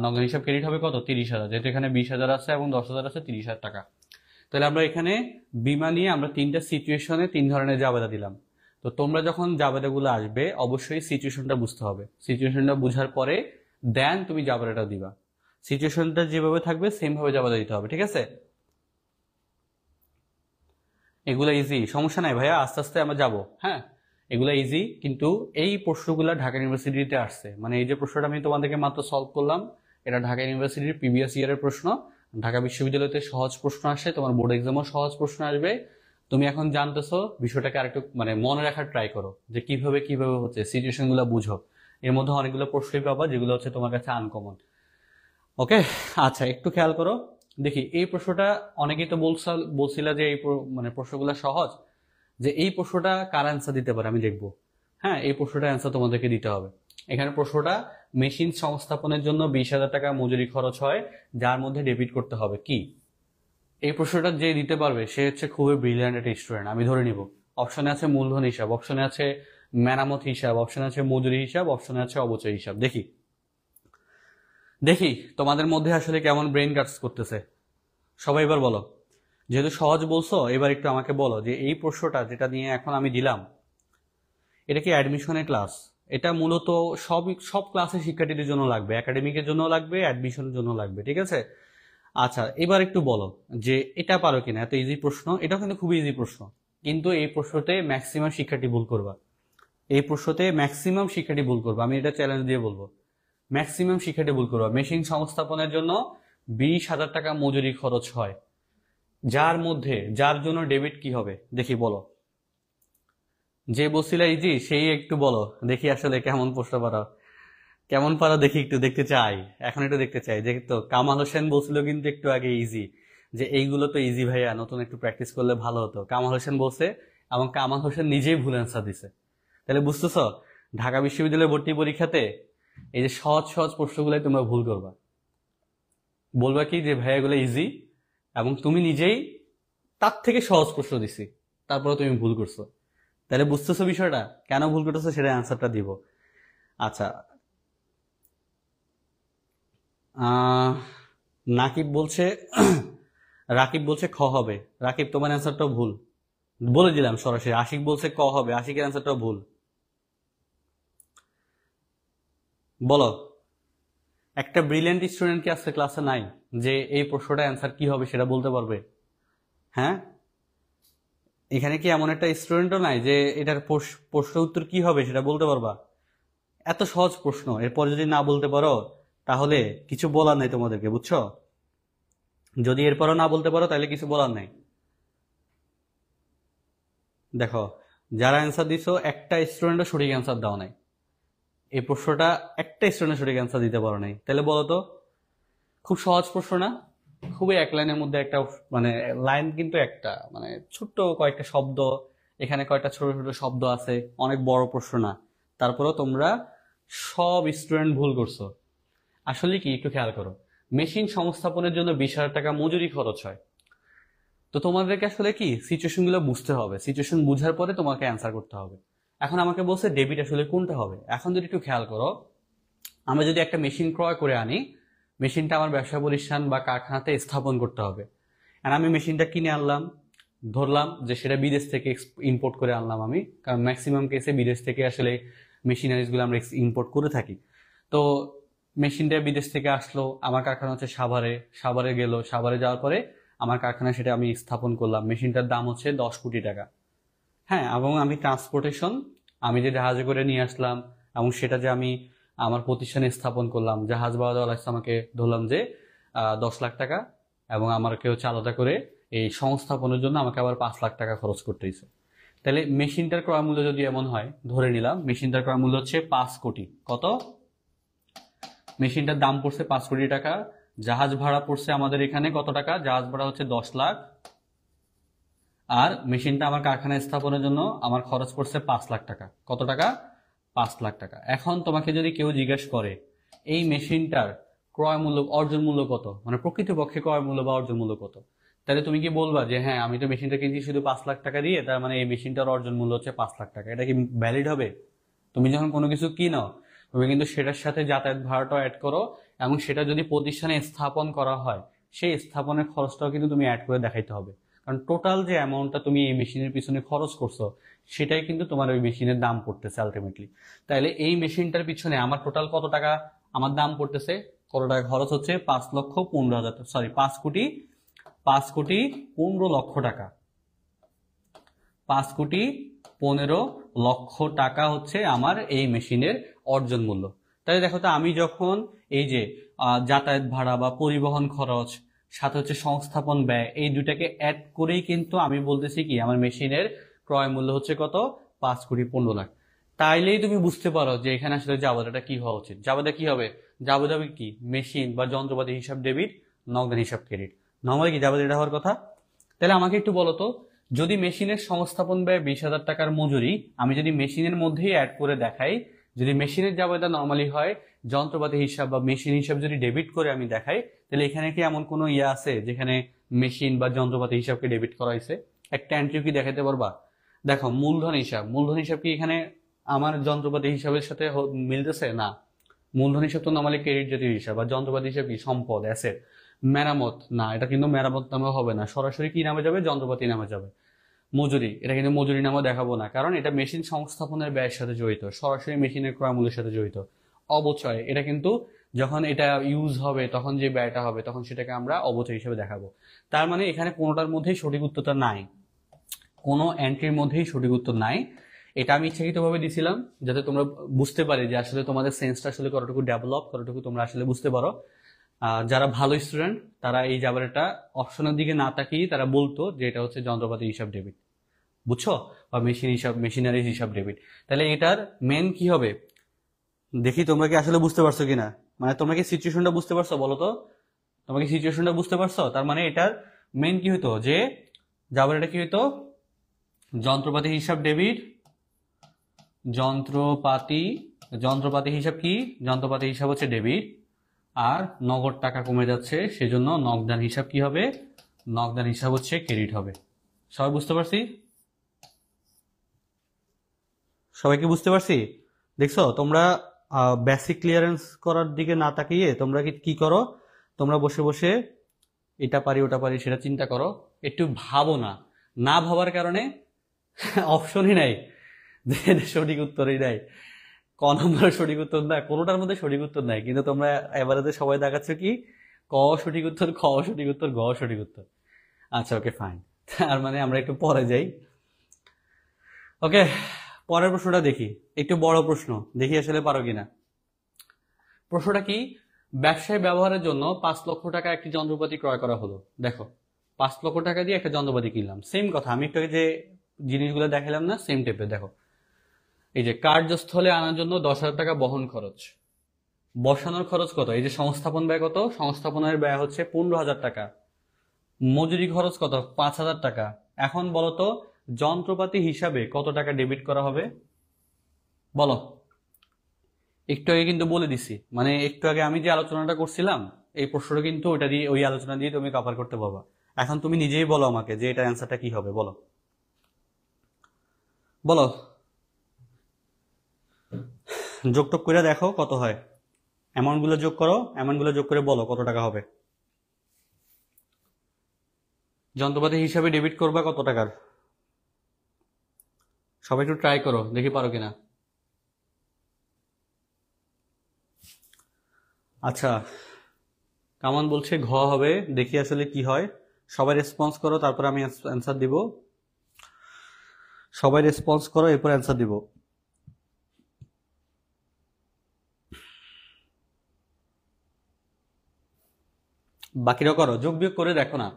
নগদান হিসাব ক্রেডিট হবে কত? 30,000, যেহেতু এখানে 20,000 আছে এবং 10,000 আছে, 30,000 টাকা। তাহলে আমরা এখানে বিমা নিয়ে আমরা 3টা সিচুয়েশনে 3 ধরনের জাবেদা দিলাম। তো তোমরা যখন জাবেদাগুলো আসবে অবশ্যই সিচুয়েশনটা বুঝতে হবে। সিচুয়েশনটা বুঝার পরে দেন তুমি জাবেদাটা দিবা। সিচুয়েশনটা যেভাবে থাকবে সেম ভাবে জাবেদা দিতে হবে, ঠিক আছে? এগুলো ইজি, সমস্যা নাই ভাইয়া, আস্তে আস্তে আমরা যাব। হ্যাঁ, এগুলো ইজি, কিন্তু এই প্রশ্নগুলো ঢাকা ইউনিভার্সিটিতে আসছে। মানে এই যে প্রশ্নটা আমি তোমাদেরকে মাত্র সলভ করলাম, এটা ঢাকা ইউনিভার্সিটির প্রিভিয়াস ইয়ারের প্রশ্ন। ঢাকা বিশ্ববিদ্যালয়তে সহজ প্রশ্ন আসে, তোমার বোর্ড এক্সামও সহজ প্রশ্ন আসবে। তুমি এখন জানতেছো, বিষয়টাকে আরেকটু মানে মনে রাখার ট্রাই করো যে কিভাবে কিভাবে হচ্ছে, সিচুয়েশন গুলো বুঝো। এর মধ্যে অনেকগুলো প্রশ্নই পাবা যেগুলো হচ্ছে তোমার কাছে আনকমন। ওকে, আচ্ছা একটু খেয়াল করো। দেখি এই প্রশ্নটা, অনেকেই তো বলছিলা যে এই মানে প্রশ্নগুলো সহজ, যে এই প্রশ্নটা কার অ্যান্সার দিতে পারে আমি দেখবো। হ্যাঁ, এই প্রশ্নটা অ্যান্সার তোমাদেরকে দিতে হবে। এখানে প্রশ্নটা, মেশিন সংস্থাপনের জন্য 20,000 টাকা মজুরি খরচ হয়, যার মধ্যে ডেবিট করতে হবে কি? এই প্রশ্নটা যে দিতে পারবে সে হচ্ছে খুবই ব্রিলিয়ান্ট একটা স্টুডেন্ট, আমি ধরে নিব। অপশনে আছে মূলধন হিসাব, অপশনে আছে মেরামত হিসাব, অপশনে আছে মজুরি হিসাব, অপশনে আছে অবচয় হিসাব। দেখি দেখি তোমাদের মধ্যে আসলে কেমন ব্রেন কাটস করতেছে। সবাই এবার বলো, যেহেতু সহজ বলছো, এবার একটু আমাকে বলো যে এই প্রশ্নটা যেটা নিয়ে এখন আমি দিলাম, এটা কি অ্যাডমিশনের ক্লাস? এটা মূলত সব ক্লাসের শিক্ষার্থীদের জন্য লাগবে, একাডেমিকের জন্য লাগবে, অ্যাডমিশনের জন্য লাগবে, ঠিক আছে? আচ্ছা এবার একটু বলো যে এটা পারো কিনা, এত ইজি প্রশ্ন, এটাও কিন্তু খুবই ইজি প্রশ্ন, কিন্তু এই প্রশ্নতে ম্যাক্সিমাম শিক্ষার্থী ভুল করবা। এই প্রশ্নতে ম্যাক্সিমাম শিক্ষার্থী ভুল করবা, আমি এটা চ্যালেঞ্জ দিয়ে বলবো। ম্যাক্সিমাম শিক্ষার্থী ভুল করবা। মেশিন সংস্থাপনের জন্য 20,000 টাকা মজুরি খরচ হয়, যার জন্য ডেবিট কি হবে দেখি বলো। যে বলছিলা ইজি সেই একটু বলো দেখি আসলে কেমন প্রশ্ন পারো, কেমন পারো দেখি, একটু দেখতে চাই, এখন একটু দেখতে চাই। যে তো কামাল হোসেন বলছিল কিন্তু একটু আগে ইজি, যে এইগুলো তো ইজি ভাইয়া, নতুন একটু প্র্যাকটিস করলে ভালো হতো, কামাল হোসেন বলছে। এবং কামাল হোসেন নিজেই ভুল অ্যান্সার দিছে। তাহলে বুঝতেছ, ঢাকা বিশ্ববিদ্যালয় ভর্তি পরীক্ষাতে এই যে সহজ সহজ প্রশ্নগুলাই তোমরা ভুল করবা। বলবা কি যে ভাইয়া এগুলো ইজি, এবং তুমি নিজেই তার থেকে সহজ প্রশ্ন দিছি, তারপরে তুমি ভুল করছো। তাহলে বুঝতেছো বিষয়টা, কেন ভুল করতেছো সেটা অ্যান্সারটা দিব। আচ্ছা, নাকিব বলছে রাকিব বলছে খ হবে। রাকিব তোমার অ্যান্সারটাও ভুল, বলে দিলাম সরাসরি। আশিক বলছে ক হবে, আশিকের অ্যান্সারটাও ভুল। বলো, একটা ব্রিলিয়েন্ট স্টুডেন্ট কি আজকে ক্লাসে নাই যে এই প্রশ্নটা অ্যান্সার কি হবে সেটা বলতে পারবে? হ্যাঁ, এখানে কি এমন একটা স্টুডেন্টও নাই যে এটার প্রশ্ন উত্তর কি হবে সেটা বলতে পারবা? এত সহজ প্রশ্ন, এরপর যদি না বলতে পারো তাহলে কিছু বলার নাই তোমাদেরকে, বুঝছো? যদি এরপরও না বলতে পারো তাহলে কিছু বলার নাই। দেখো, যারা অ্যান্সার দিছো একটা স্টুডেন্টও সঠিক অ্যান্সার দাও নাই। এই প্রশ্নটা একটা স্টুডেন্ট সঠিক অ্যান্সার দিতে পারো নাই। তাহলে বলো তো, খুব সহজ প্রশ্ন না? খুবই এক লাইনের মধ্যে একটা, মানে লাইন কিন্তু একটা, মানে ছোট্ট কয়েকটা শব্দ, এখানে কয়েকটা ছোট ছোট শব্দ আছে, অনেক বড় প্রশ্ন না। তারপরেও তোমরা সব স্টুডেন্ট ভুল করছো। আসলে কি, একটু খেয়াল করো, মেশিন সংস্থাপনের জন্য 20,000 টাকা মজুরি খরচ হয়। তো তোমাদেরকে আসলে কি সিচুয়েশন গুলো বুঝতে হবে, সিচুয়েশন বুঝার পরে তোমাকে অ্যান্সার করতে হবে। এখন আমাকে বলছে ডেবিট আসলে কোনটা হবে। এখন যদি একটু খেয়াল করো, আমরা যদি একটা মেশিন ক্রয় করে আনি, মেশিনটা আমার ব্যবসা প্রতিষ্ঠান বা কারখানাতে স্থাপন করতে হবে। আর আমি মেশিনটা কিনে আনলাম, ধরলাম যে সেটা বিদেশ থেকে ইম্পোর্ট করে আনলাম আমি, কারণ ম্যাক্সিমাম কেসে বিদেশ থেকে আসলে মেশিনারিজ গুলো আমরা ইম্পোর্ট করে থাকি। তো মেশিনটা বিদেশ থেকে আসলো, আমার কারখানা হচ্ছে সাভারে, সাভারে গেল, সাভারে যাওয়ার পরে আমার কারখানায় সেটা আমি স্থাপন করলাম, মেশিনটার দাম হচ্ছে 10 কোটি টাকা। হ্যাঁ, এবং আমি ট্রান্সপোর্টেশন, আমি যে জাহাজে করে নিয়ে আসলাম এবং সেটা যে আমি আমার প্রতিষ্ঠানে স্থাপন করলাম, জাহাজ বাওয়ালা আমাকে ধরলাম যে 10 লাখ টাকা, এবং আমাকে হচ্ছে আলাদা করে এই সংস্থাপনের জন্য আমাকে আবার 5 লাখ টাকা খরচ করতে হয়েছে। তাহলে মেশিনটার ক্রয় মূল্য যদি এমন হয়, ধরে নিলাম মেশিনটার ক্রয় মূল্য হচ্ছে 5 কোটি, কত? মেশিনটার দাম পড়ছে 5 কোটি টাকা, জাহাজ ভাড়া পড়ছে আমাদের এখানে কত টাকা? জাহাজ ভাড়া হচ্ছে 10 লাখ, আর মেশিনটা আমার কারখানায় স্থাপনের জন্য আমার খরচ পড়ছে 5 লাখ টাকা। কত টাকা? 5 লাখ টাকা। এখন তোমাকে যদি কেউ জিজ্ঞেস করে এই মেশিনটার ক্রয় মূল্য, অর্জন মূল্য কত, মানে প্রকৃতপক্ষে ক্রয় মূল্য বা অর্জন মূল্য কত, তাহলে তুমি কি বলবা যে হ্যাঁ আমি তো মেশিনটা কিনছি শুধু 5 লাখ টাকা দিয়ে, তার মানে এই মেশিনটার অর্জন মূল্য হচ্ছে 5 লাখ টাকা? এটা কি ভ্যালিড হবে? তুমি যখন কোনো কিছু কিনো, তুমি কিন্তু সেটার সাথে যাতায়াত ভাড়াটাও অ্যাড করো, এবং সেটা যদি প্রতিষ্ঠানে স্থাপন করা হয় সেই স্থাপনের খরচটাও কিন্তু তুমি অ্যাড করে দেখাইতে হবে। কারণ টোটাল যে অ্যামাউন্টটা তুমি এই মেশিনের পিছনে খরচ করছো সেটাই কিন্তু তোমার ওই মেশিনের দাম পড়তেছে আলটিমেটলি। তাইলে এই মেশিনটার পিছনে আমার টোটাল কত টাকা আমার দাম পড়তেছে, কত টাকা খরচ হচ্ছে? 5,15,000, সরি 5,15,00,000 টাকা। 5,15,00,000 টাকা হচ্ছে আমার এই মেশিনের অর্জন মূল্য। তাহলে দেখো তো, আমি যখন এই যে যাতায়াত ভাড়া বা পরিবহন খরচ, সাথে হচ্ছে সংস্থাপন ব্যয়, এই দুটাকে অ্যাড করেই কিন্তু আমি বলতেছি কি আমার মেশিনের ক্রয় মূল্য হচ্ছে কত? 5,15,00,000। তাইলেই তুমি বুঝতে পারো যে এখানে আসলে জাবেদাটা কি হওয়া উচিত। জাবেদা কি হবে? জাবেদা হবে কি? মেশিন বা যন্ত্রপাতি হিসাব ডেবিট, নগদান হিসাব ক্রেডিট। নর্মালি কি জাবেদা এটা হওয়ার কথা? তাহলে আমাকে একটু বলো তো, যদি মেশিনের সংস্থাপন ব্যয় 20,000 টাকার মজুরি আমি যদি মেশিনের মধ্যেই অ্যাড করে দেখাই, যদি মেশিনের জাবেদা নর্মালি হয় যন্ত্রপাতি হিসাব বা মেশিন হিসাব যদি ডেবিট করে আমি দেখাই, তাহলে এখানে কি এমন কোনো ইয়ে আছে যেখানে মেশিন বা যন্ত্রপাতি হিসাবকে ডেবিট করা হয়েছে? একটা এন্ট্রি কি দেখাতে পারবা? দেখো, মূলধন হিসাব, মূলধন হিসাব কি এখানে আমার যন্ত্রপাতি হিসাবের সাথে মিলতেছে? না। মূলধন হিসাব তো নর্মালি ক্রেডিট জাতীয় হিসাব, আর যন্ত্রপাতি হিসাব কি সম্পদ, অ্যাসেট। মেরামত, না, এটা কিন্তু মেরামত নামে হবে না, সরাসরি কি নামে যাবে? যন্ত্রপাতি নামে যাবে। মজুরি, এটা কিন্তু মজুরি নামে দেখাবো না, কারণ এটা মেশিন সংস্থাপনের ব্যয়ের সাথে জড়িত, সরাসরি মেশিনের ক্রয় মূল্যের সাথে জড়িত। অবচয়, এটা কিন্তু যখন এটা ইউজ হবে তখন যে ব্যয়টা হবে তখন সেটাকে আমরা অবচয় হিসেবে দেখাবো। তার মানে এখানে কোনোটার মধ্যেই সঠিক উত্তরটা নাই, কোনো এন্ট্রির মধ্যেই সঠিক উত্তর নাই। এটা আমি ইচ্ছাকৃতভাবে দিছিলাম যাতে তোমরা বুঝতে পারি যে আসলে তোমাদের সেন্সটা আসলে কতটুকু ডেভেলপ, কতটুকু তোমরা আসলে বুঝতে পারো। যারা ভালো স্টুডেন্ট তারা এই জাবারটা অপশনের দিকে না তাকিয়ে তারা বলতো যে এটা হচ্ছে যন্ত্রপাতি হিসাব ডেবিট, বুঝছো, বা মেশিন হিসাব, মেশিনারি হিসাব ডেবিট। তাহলে এটার মেন কি হবে দেখি, তোমরা কি আসলে বুঝতে পারছো কিনা, মানে তোমরা কি সিচুয়েশনটা বুঝতে পারছো? বলো তো, তোমরা কি সিচুয়েশনটা বুঝতে পারছো? তার মানে এটার মেন কি হতো, যে জাবারটা কি হতো? যন্ত্রপাতি হিসাব ডেবিট, যন্ত্রপাতি, যন্ত্রপাতি হিসাব কি? যন্ত্রপাতি হিসাব হচ্ছে ডেবিট, আর নগদ টাকা কমে যাচ্ছে সেজন্য নগদান হিসাব কি হবে? নগদান হিসাব হচ্ছে ক্রেডিট হবে। সবাই বুঝতে পারছি? সবাইকে বুঝতে পারছি? দেখছো তোমরা বেসিক ক্লিয়ারেন্স করার দিকে না তাকিয়ে তোমরা কি করো, তোমরা বসে বসে এটা পারি ওটা পারি সেটা চিন্তা করো, একটু ভাবো না। না ভাবার কারণে অপশনই নাই, যে সঠিক উত্তরই নাই। ক নম্বরের সঠিক উত্তর না, কোনোটার মধ্যে সঠিক উত্তর নাই, কিন্তু তোমরা এবারে সবাই দেখাচ্ছ কি ক সঠিক উত্তর, খ সঠিক উত্তর, গ সঠিক উত্তর। আচ্ছা, ওকে, ফাইন। তার মানে আমরা একটু পরে যাই। ওকে, পরের প্রশ্নটা দেখি, একটু বড় প্রশ্ন, দেখি আসলে পারো কিনা। প্রশ্নটা কি? ব্যবসায় ব্যবহারের জন্য 5 লক্ষ টাকা একটি যন্ত্রপাতি ক্রয় করা হলো। দেখো, 5 লক্ষ টাকা দিয়ে একটা যন্ত্রপাতি কিনলাম, সেম কথা আমি একটু আগে যে জিনিসগুলো দেখালাম না, সেম টাইপের। দেখো, এই যে কার্যস্থলে আনার জন্য 10,000 টাকা বহন খরচ, বসানোর খরচ কত? এই যে সংস্থাপন ব্যয় কত? সংস্থাপনের ব্যয় হচ্ছে 15,000 টাকা। মজুরি খরচ কত? 5,000 টাকা। এখন বলো তো, যন্ত্রপাতি হিসাবে কত টাকা ডেবিট করা হবে? বলো। একটু আগে কিন্তু বলে দিছি, মানে একটু আগে আমি যে আলোচনাটা করছিলাম এই প্রশ্নটা কিন্তু ওইটা দিয়ে, ওই আলোচনা দিয়ে তুমি কভার করতে পারবা। এখন তুমি নিজেই বলো আমাকে যে এটার অ্যান্সারটা কি হবে, বলো বলো। যোগ টোগ করে দেখো কত হয়, অ্যামাউন্ট গুলো যোগ করো, অ্যামাউন্ট গুলো যোগ করে বলো কত টাকা হবে। যন্ত্রপাতি হিসাবে ডেবিট করবা কত টাকার? সবাই একটু ট্রাই করো, দেখি পারো কিনা। আচ্ছা, কামান বলছে ঘ হবে, দেখি আসলে কি হয়। সবাই রেসপন্স করো, তারপর আমি অ্যান্সার দিব। সবাই রেসপন্স করো, এরপর অ্যান্সার দিব। বাকিরা করো, যোগ বিয়োগ করে দেখো না,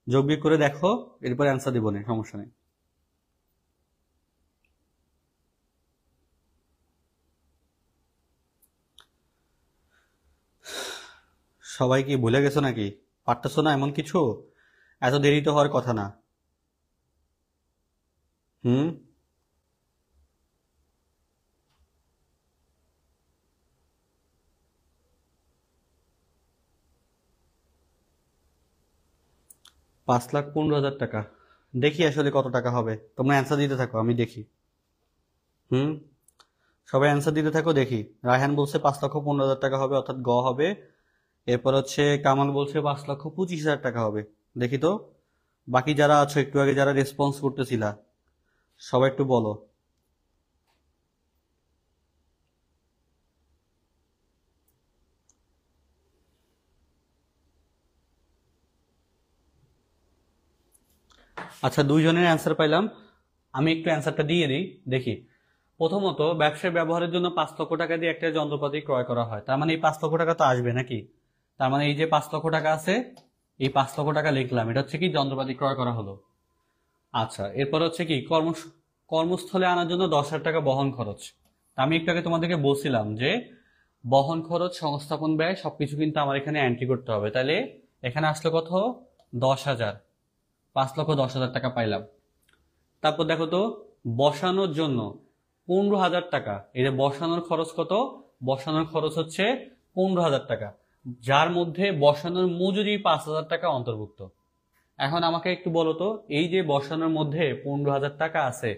যোগ বিয়োগ করে দেখো, এরপর অ্যান্সার দিব না, সমস্যা নেই। সবাই কি ভুলে গেছো নাকি? পারতেছো না এমন কিছু? এত দেরি তো হওয়ার কথা না। হুম। 5,15,000 টাকা। দেখি আসলে কত টাকা হবে, তোমরা অ্যান্সার দিতে থাকো, আমি দেখি। হুম। সবাই অ্যান্সার দিতে থাকো, দেখি। রায়হান বলছে 5,15,000 টাকা হবে, অর্থাৎ গ হবে। এরপর হচ্ছে কামাল বলছে 5,25,000 টাকা হবে। দেখি তো, বাকি যারা আছো, একটু আগে যারা রেসপন্স করতেছিলা, সবাই একটু বলো। আচ্ছা, দুইজনের অ্যান্সার পাইলাম, আমি একটু অ্যান্সারটা দিয়ে দিই, দেখি। প্রথমত, ব্যবসায় ব্যবহারের জন্য 5 লক্ষ টাকা দিয়ে একটা যন্ত্রপাতি ক্রয় করা হয়, তার মানে এই 5 লক্ষ টাকা তো আসবে নাকি? তার মানে এই যে 5 লক্ষ টাকা আছে, এই 5 লক্ষ টাকা লিখলাম, এটা হচ্ছে কি যন্ত্রপাতি ক্রয় করা হলো। আচ্ছা, এরপর হচ্ছে কি কর্মস্থলে আনার জন্য 10,000 টাকা বহন খরচ। তা আমি একটু আগে তোমাদেরকে বলছিলাম যে বহন খরচ, সংস্থাপন ব্যয় সবকিছু কিন্তু আমার এখানে এন্ট্রি করতে হবে। তাহলে এখানে আসলো কত? 10,000। 5,10,000 টাকা পাইলাম। তারপর দেখো তো, বসানোর জন্য 15,000 টাকা। এই যে বসানোর খরচ কত? বসানোর খরচ হচ্ছে 15,000 টাকা, যার মধ্যে বসানোর মজুরি 5,000 টাকা অন্তর্ভুক্ত। এখন আমাকে একটু বলো তো, এই যে বসানোর মধ্যে 15,000 টাকা আছে,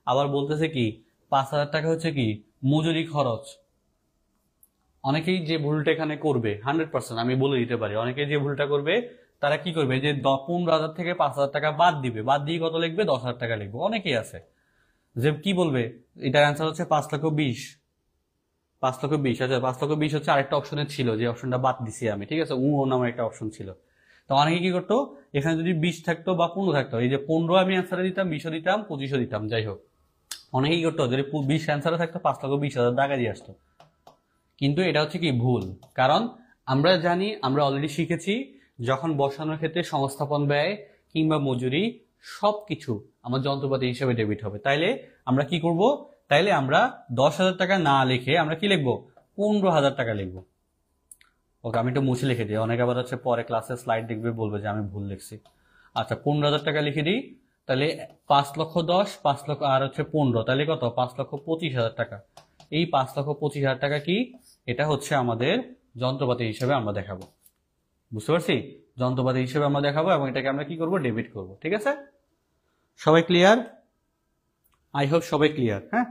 আবার বলতেছে কি 5,000 টাকা হচ্ছে কি মজুরি খরচ। অনেকেই যে ভুলটা এখানে করবে, 100% আমি বলে দিতে পারি, অনেকেই যে ভুলটা করবে, তারা কি করবে, যে 15,000 থেকে 5,000 টাকা বাদ দিবে, বাদ দিয়ে কত লিখবে? 10,000 টাকা লিখবে। অনেকেই আছে যে কি বলবে, এটার অ্যান্সার হচ্ছে 5,20,000। 5,20,000। আচ্ছা, 5,20,000 হচ্ছে আরেকটা অপশনে ছিল, যে অপশনটা বাদ দিছি আমি, ঠিক আছে, নামের একটা অপশন ছিল। তো অনেকে কি করতো, এখানে যদি 20 থাকতো বা 15 থাকতো, এই যে 15 আমি অ্যান্সারে দিতাম, 20ও দিতাম, 25ও দিতাম, যাই হোক, অনেকে কি করতো, যদি 20 অ্যান্সারে থাকতো 5,20,000 টাকা দিয়ে আসতো। কিন্তু এটা হচ্ছে কি ভুল, কারণ আমরা জানি, আমরা অলরেডি শিখেছি, যখন বসানোর ক্ষেত্রে সংস্থাপন ব্যয় কিংবা মজুরি সবকিছু আমার যন্ত্রপাতি হিসেবে ডেবিট হবে। তাইলে আমরা কি করব? তাইলে আমরা 10,000 টাকা না লিখে আমরা কি লিখবো? 15,000 টাকা লিখবো। ওকে, আমি একটু মুছে লিখে দিই, অনেকে আবার হচ্ছে পরে ক্লাসে স্লাইড দেখবে, বলবে যে আমি ভুল লিখছি। আচ্ছা, 15,000 টাকা লিখে দিই। তাহলে 5,10,000, 5 লক্ষ আর হচ্ছে 15, তাহলে কত? 5,25,000 টাকা। এই 5,25,000 টাকা কি? এটা হচ্ছে আমাদের যন্ত্রপাতি হিসেবে আমরা দেখাবো। বুঝতে পারছি? যন্ত্রপাতি হিসেবে আমরা দেখাবো, এবং এটাকে আমরা কি করব? ডেবিট করব। ঠিক আছে, সবাই ক্লিয়ার? আই হোপ সবাই ক্লিয়ার। হ্যাঁ,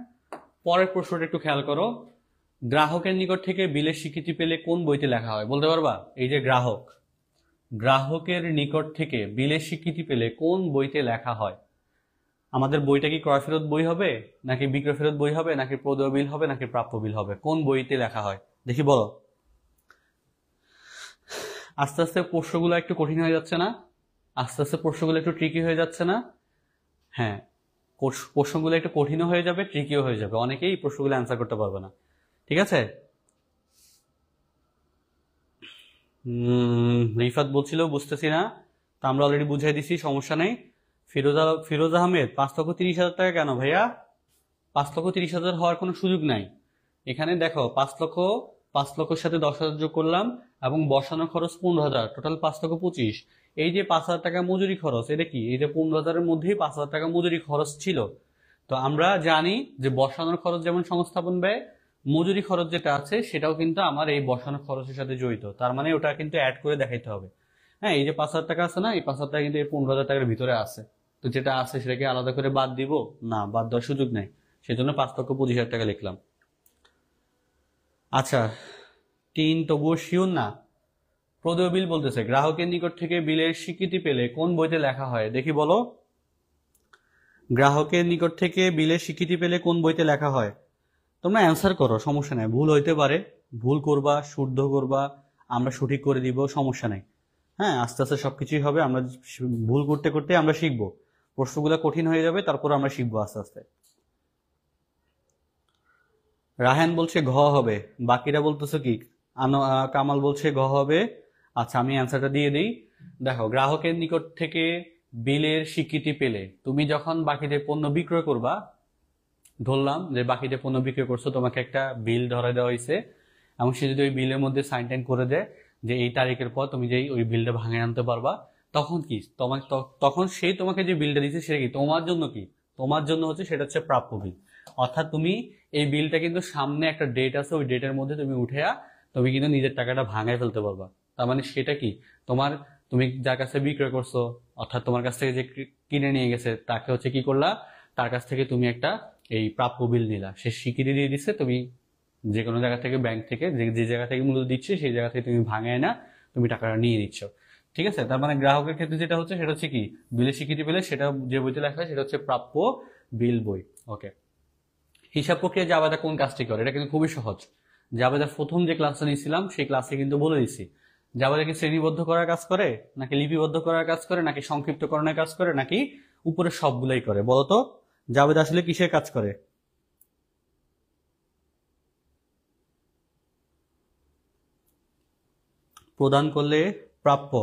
পরের প্রশ্নটা একটু খেয়াল করো। গ্রাহকের নিকট থেকে বিলের স্বীকৃতি পেলে কোন বইতে লেখা হয়? বলতে পারবা? এই যে গ্রাহকের নিকট থেকে বিলের স্বীকৃতি পেলে কোন বইতে লেখা হয়? আমাদের বইটা কি ক্রয় ফেরত বই হবে, নাকি বিক্রয় ফেরত বই হবে, নাকি প্রদেয় বিল হবে, নাকি প্রাপ্য বিল হবে? কোন বইতে লেখা হয় দেখি বলো। আস্তে আস্তে প্রশ্নগুলো একটু কঠিন হয়ে যাচ্ছে না? আস্তে আস্তে প্রশ্নগুলো একটু ট্রিকি হয়ে যাচ্ছে না? হ্যাঁ, প্রশ্নগুলো একটু কঠিনও হয়ে যাবে, ট্রিকিও হয়ে যাবে, অনেকেই প্রশ্নগুলো অ্যান্সার করতে পারবে না। ঠিক আছে। রিফাত বলছিল বুঝতেছি না, তা আমরা অলরেডি বুঝাই দিছি, সমস্যা নেই। ফিরোজ আহমেদ, 5,30,000 টাকা কেন ভাইয়া? 5,30,000 হওয়ার কোনো সুযোগ নাই। এখানে দেখো, 5 লক্ষর সাথে 10,000 যোগ করলাম, এবং বসানো খরচ 15,000, টোটাল 5,25,000। এই যে 5,000 টাকা মজুরি খরচ, এটা কি? এই যে 15,000-এর মধ্যেই 5,000 টাকা মজুরি খরচ ছিল। তো আমরা জানি যে বসানোর খরচ যেমন সংস্থাপন ব্যয়, মজুরি খরচ যেটা আছে সেটাও কিন্তু আমার এই বসানোর খরচের সাথে জড়িত, তার মানে ওটা কিন্তু অ্যাড করে দেখাইতে হবে। হ্যাঁ, এই যে 5,000 টাকা আছে না, এই 5,000 টাকা কিন্তু এই 15,000 টাকার ভিতরে আছে। তো যেটা আছে সেটাকে আলাদা করে বাদ দিব না, বাদ দেওয়ার সুযোগ নেই, সেজন্য 5,25,000 টাকা লিখলাম। আচ্ছা, 3 তবুও শিওর না। প্রদেয় বিল বলতেছে গ্রাহকের নিকট থেকে বিলের স্বীকৃতি পেলে কোন বইতে লেখা হয়, দেখি বলো। গ্রাহকের নিকট থেকে বিলের স্বীকৃতি পেলে কোন বইতে লেখা হয়? তোমরা অ্যান্সার করো, সমস্যা নেই, ভুল হইতে পারে, ভুল করবা, শুদ্ধ করবা, আমরা সঠিক করে দিব, সমস্যা নাই। হ্যাঁ, আস্তে আস্তে সবকিছুই হবে। আমরা ভুল করতে করতে আমরা শিখবো, প্রশ্নগুলো কঠিন হয়ে যাবে, তারপর আমরা শিখবো আস্তে আস্তে। রাহান বলছে ঘ হবে, বাকিরা বলতেছে কি? কামাল বলছে ঘ হবে। আচ্ছা, আমি অ্যান্সারটা দিয়ে দিই। দেখো, গ্রাহকের নিকট থেকে বিলের স্বীকৃতি পেলে তুমি যখন বাকিতে পণ্য বিক্রয় করবা, ধরলাম যে বাকিতে পণ্য বিক্রয় করছো, তোমাকে একটা বিল ধরে দেওয়া হয়েছে, এবং সে যদি ওই বিলের মধ্যে সাইন টাইন করে দেয় যে এই তারিখের পর তুমি যেই ওই বিলটা ভাঙে আনতে পারবা, তখন কি তোমাকে তখন সেই তোমাকে যে বিলটা দিচ্ছে সেটা কি তোমার জন্য? কি তোমার জন্য হচ্ছে সেটা হচ্ছে প্রাপ্য বিল। অর্থাৎ তুমি এই বিলটা কিন্তু সামনে একটা ডেট আছে, ওই ডেটের মধ্যে তুমি উঠেয়া তুমি কিন্তু নিজের টাকাটা ভাঙায় ফেলতে পারবা। তার মানে সেটা কি তোমার, তুমি যার কাছে বিক্রয় করছো, অর্থাৎ তোমার কাছ থেকে যে কিনে নিয়ে গেছে তাকে হচ্ছে কি করলা, তার কাছ থেকে তুমি একটা এই প্রাপ্য বিল নিলা, সে স্বীকৃতি দিয়ে দিচ্ছে, তুমি যে কোনো জায়গা থেকে, ব্যাংক থেকে, যে জায়গা থেকে মূল্য দিচ্ছে সেই জায়গা থেকে তুমি ভাঙায় না তুমি টাকাটা নিয়ে নিচ্ছ। ঠিক আছে, তার মানে গ্রাহকের ক্ষেত্রে যেটা হচ্ছে সেটা হচ্ছে কি, বিলের স্বীকৃতি পেলে সেটা যে বইতে লেখা হয় সেটা হচ্ছে প্রাপ্য বিল বই। ওকে, হিসাব প্রক্রিয়া জাবেদা কোন কাজটি করে? এটা কিন্তু খুবই সহজ। জাবেদার প্রথম যে ক্লাসটা নিয়েছিলাম সেই ক্লাসে কিন্তু বলে দিচ্ছি, জাবেদা কি শ্রেণীবদ্ধ করার কাজ করে, নাকি লিপিবদ্ধ করার কাজ করে, নাকি সংক্ষিপ্তকরণের কাজ করে, নাকি উপরে সবগুলাই করে? বলতো জাবেদা আসলে কিসের কাজ করে? প্রদান করলে প্রাপ্য,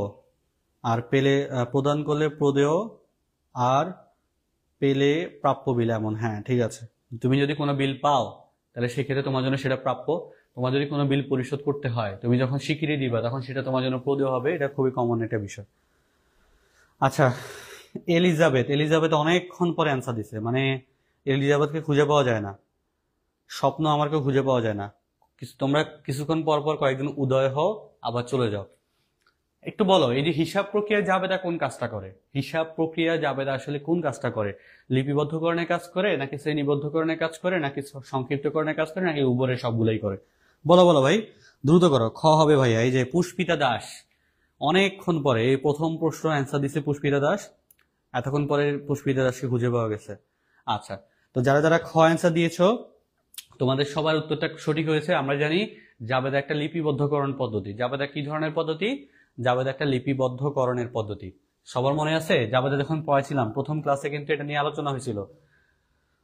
আর পেলে প্রদান করলে প্রদেয়, আর পেলে প্রাপ্য বিল, এমন। হ্যাঁ, ঠিক আছে। তুমি যদি কোনো বিল পাও তাহলে সেক্ষেত্রে তোমার জন্য সেটা প্রাপ্য। তোমার যদি কোনো বিল পরিশোধ করতে হয়, তুমি যখন স্বীকৃতি দিবা তখন সেটা তোমার জন্য প্রদেয় হবে। এটা খুবই কমন একটা বিষয়। আচ্ছা, এলিজাবেথ অনেকক্ষণ পরে অ্যান্সার দিছে, মানে এলিজাবেথকে খুঁজে পাওয়া যায় না। স্বপ্ন আমাকে খুঁজে পাওয়া যায় না। তোমরা কিছুক্ষণ পর পর কয়েকদিন উদয় হও, আবার চলে যাও। একটু বলো, এই যে হিসাব প্রক্রিয়া জাবেদা কোন কাজটা করে? হিসাব প্রক্রিয়া জাবেদা আসলে কোন কাজটা করে? লিপিবদ্ধকরণের কাজ করে, নাকি শ্রেণীবদ্ধকরণের কাজ করে, নাকি সংক্ষিপ্তকরণের কাজ করে, নাকি উপরে সবগুলাই করে? বলো বলো ভাই, দ্রুত করো। খ হবে ভাইয়া। এই যে পুষ্পিতা দাস অনেকক্ষণ পরে এই প্রথম প্রশ্ন অ্যান্সার দিছে পুষ্পিতা দাস, এতক্ষণ পরে পুষ্পিতা দাসকে খুঁজে পাওয়া গেছে। আচ্ছা, তো যারা যারা খ অ্যান্সার দিয়েছো তোমাদের সবার উত্তরটা সঠিক হয়েছে। আমরা জানি জাবেদা একটা লিপিবদ্ধকরণ পদ্ধতি। জাবেদা কি ধরনের পদ্ধতি? জাবেদা একটা লিপিবদ্ধকরণের পদ্ধতি। সবার মনে আছে? জাবেদা যখন পড়াইছিলাম প্রথম ক্লাসে কিন্তু এটা নিয়ে আলোচনা হয়েছিল।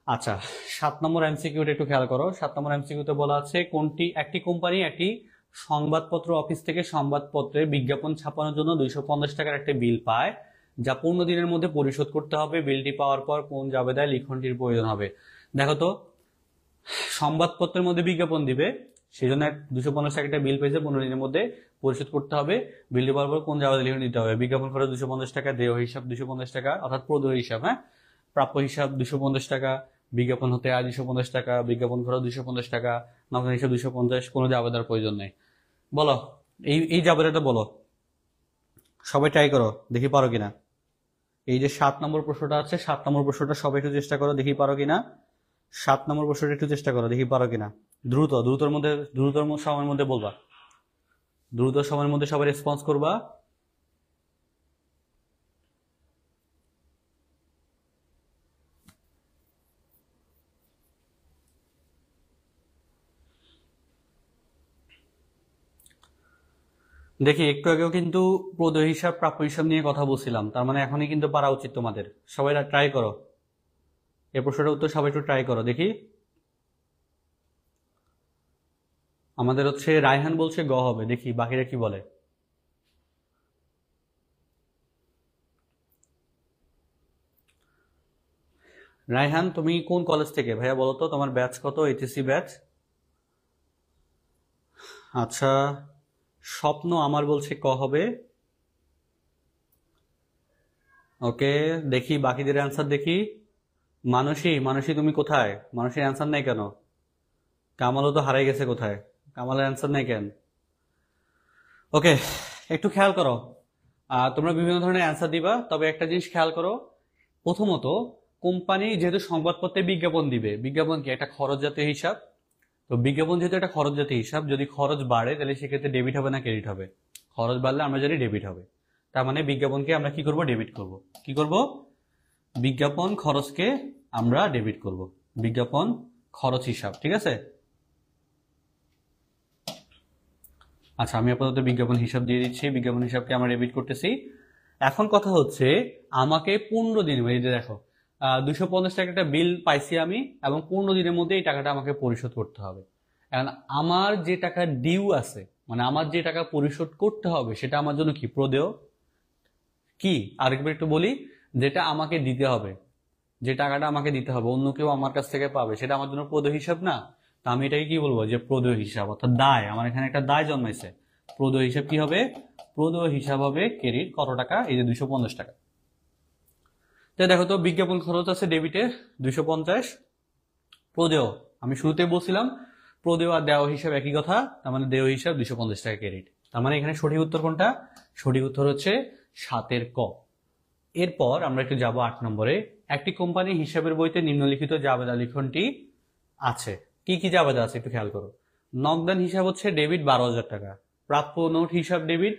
আচ্ছা, 7 নম্বর এমসিকিউটা একটু খেয়াল করো। 7 নম্বর এমসিকিউতে বলা আছে, কোনটি একটি কোম্পানি একটি সংবাদপত্র অফিস থেকে সংবাদপত্রে বিজ্ঞাপন ছাপানোর জন্য 250 টাকার একটা বিল পায়, যা 15 দিনের মধ্যে পরিশোধ করতে হবে। বিলটি পাওয়ার পর কোন জাবেদায় লিখনটির প্রয়োজন হবে? দেখো তো, সংবাদপত্রের মধ্যে বিজ্ঞাপন দিবে, সেই জন্য 250 টাকা একটা বিল পেয়েছে, 15 দিনের মধ্যে পরিশোধ করতে হবে। বিলটি পাওয়ার পর কোন জাবেদা লিখন দিতে হবে? বিজ্ঞাপন খরচ 250 টাকা, দেয় হিসাব 250 টাকা, অর্থাৎ প্রদেয় হিসাব। হ্যাঁ, প্রাপ্য হিসাব 250 টাকা, বিজ্ঞাপন হতে আয় 250 টাকা, বিজ্ঞাপন খরচ 250 টাকা, নগদ হিসাব 250, কোনো জাবেদার প্রয়োজন নেই। বলো এই জাবেদাটা বলো, সবাই ট্রাই করো, দেখি পারো কিনা। এই যে 7 নম্বর প্রশ্নটা আছে, 7 নম্বর প্রশ্নটা সবাই একটু চেষ্টা করো, দেখি পারো কিনা। 7 নম্বর প্রশ্নটা একটু চেষ্টা করো, দেখি পারো কিনা। দ্রুতর মধ্যে, দ্রুতর সময়ের মধ্যে বলবা, দ্রুত সময়ের মধ্যে সবাই রেসপন্স করবা। দেখি, একটু আগেও কিন্তু প্রদেয় হিসাব, প্রাপ্য হিসাব নিয়ে কথা বলছিলাম, তার মানে এখনই কিন্তু পারা উচিত তোমাদের। সবাই ট্রাই করো, এই প্রশ্নটার উত্তর সবাই একটু ট্রাই করো দেখি। আমাদের হচ্ছে রায়হান বলছে গ হবে, দেখি বাকিরা কি বলে। রায়হান, তুমি কোন কলেজ থেকে ভাইয়া বলো তো? তোমার ব্যাচ কত? HSC batch. আচ্ছা, স্বপ্ন আমার বলছে ক হবে। ওকে, দেখি বাকিদের অ্যান্সার দেখি। মানসী তুমি কোথায়? মানসীর অ্যান্সার নাই কেন? কামালও তো হারাই গেছে, কোথায় কামালের অ্যান্সার নাই কেন? ওকে, একটু খেয়াল করো। তোমরা বিভিন্ন ধরনের অ্যান্সার দিবা, তবে একটা জিনিস খেয়াল করো। প্রথমত, কোম্পানি যেহেতু সংবাদপত্রে বিজ্ঞাপন দিবে, বিজ্ঞাপন কি একটা খরচ জাতীয় হিসাব? তো বিজ্ঞাপন যেহেতু একটা খরচ জাতীয় হিসাব, যদি খরচ বাড়ে তাহলে সেক্ষেত্রে ডেবিট হবে না ক্রেডিট হবে? খরচ বাড়লে আমরা জানি ডেবিট হবে। তার মানে বিজ্ঞাপনকে আমরা কি করব? ডেবিট করব। কি করব? বিজ্ঞাপন খরচকে আমরা ডেবিট করব। বিজ্ঞাপন খরচ হিসাব, ঠিক আছে। আচ্ছা, আমি আপাতত বিজ্ঞাপন হিসাব দিয়ে দিচ্ছি, বিজ্ঞাপন হিসাবকে আমরা ডেবিট করতেছি। এখন কথা হচ্ছে আমাকে 15 দিন, এই যে দেখো 250 টাকা একটা বিল পাইছি আমি, এবং 15 দিনের মধ্যে এই টাকাটা আমাকে পরিশোধ করতে হবে। এখন আমার যে টাকা ডিউ আছে, মানে আমার যে টাকা পরিশোধ করতে হবে, সেটা আমার জন্য কি প্রদেয়, কি আরেকবার একটু বলি, যেটা আমাকে দিতে হবে, যে টাকাটা আমাকে দিতে হবে, অন্য কেউ আমার কাছ থেকে পাবে, সেটা আমার জন্য প্রদেয় হিসাব না? তা আমি এটাকে কি বলবো, যে প্রদেয় হিসাব, অর্থাৎ দায়, আমার এখানে একটা দায় জন্মাইছে। প্রদেয় হিসাব কি হবে? প্রদেয় হিসাব হবে ক্রেডিট কত টাকা, এই যে 250 টাকা। তাই দেখো তো, বিজ্ঞাপন খরচ আছে ডেবিটে 250, প্রদেয় আমি শুরুতে বলছিলাম প্রদেয় আর দেওয়া হিসাব একই কথা, তার মানে দেওয়া হিসাব 250 টাকা ক্রেডিট। তার মানে এখানে সঠিক উত্তর কোনটা? সঠিক উত্তর হচ্ছে 7 ক। এরপর আমরা একটু যাব 8 নম্বরে। একটি কোম্পানি হিসাবের বইতে নিম্নলিখিত জাবেদা লিখনটি আছে। কি কি জাবেদা আছে একটু খেয়াল করো। নগদান হিসাব হচ্ছে ডেবিট 12,000 টাকা, প্রাপ্য নোট হিসাব ডেবিট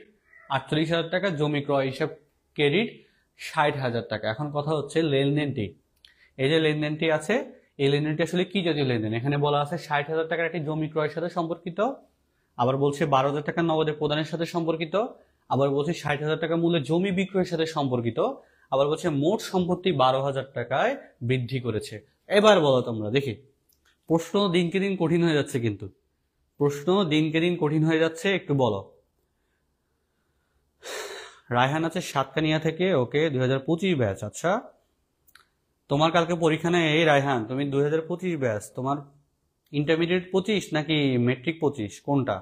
48,000 টাকা, জমি ক্রয় হিসাব ক্রেডিট 60,000 টাকা। এখন কথা হচ্ছে লেনদেনটি, এই যে লেনদেনটি আছে, এই লেনদেনটি আসলে কি জাতীয় লেনদেন? এখানে বলা আছে 60,000 টাকার একটি জমি ক্রয়ের সাথে সম্পর্কিত, আবার বলছে 12,000 টাকা নগদে প্রদানের সাথে সম্পর্কিত, আবার বলছে 60,000 টাকা মূল্যে জমি বিক্রয়ের সাথে সম্পর্কিত, আবার বলছে মোট সম্পত্তি 12,000 টাকায় বৃদ্ধি করেছে। এবার বলো তোমরা দেখি, প্রশ্ন দিনকে দিন কঠিন হয়ে যাচ্ছে, কিন্তু প্রশ্ন দিনকে দিন কঠিন হয়ে যাচ্ছে, একটু বলো। রায়হান আছে সাতকানিয়া থেকে, ওকে 2025 ব্যাচ। আচ্ছা, তোমার কালকে পরীক্ষা নেই এই রায়হান, তুমি 2025 ব্যাচ, তোমার ইন্টারমিডিয়েট 25 নাকি মেট্রিক 25, কোনটা?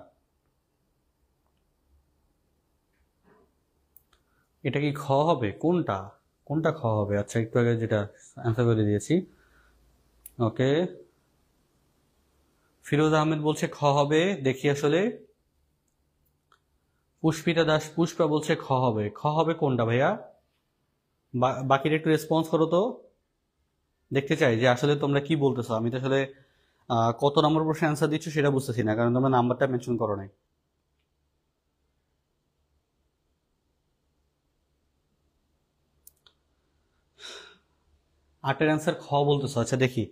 এটা কি খ হবে? কোনটা কোনটা খ হবে? আচ্ছা, একটু আগে যেটা অ্যান্সার করে দিয়েছি। ওকে, ফিরোজ আহমেদ বলছে খ হবে, দেখি আসলে। পুষ্পিতা দাস পুষ্পা বলছে খ হবে। খ হবে কোনটা ভাইয়া? বাকিটা একটু রেসপন্স করো তো, দেখতে চাই যে আসলে তোমরা কি বলতেছো। আমি তো আসলে কত নম্বর প্রশ্নে অ্যান্সার দিচ্ছ সেটা বুঝতেছি না, কারণ তোমরা নাম্বারটা মেনশন করো নাই। আটের অ্যান্সার খ বলতেছো, আচ্ছা দেখি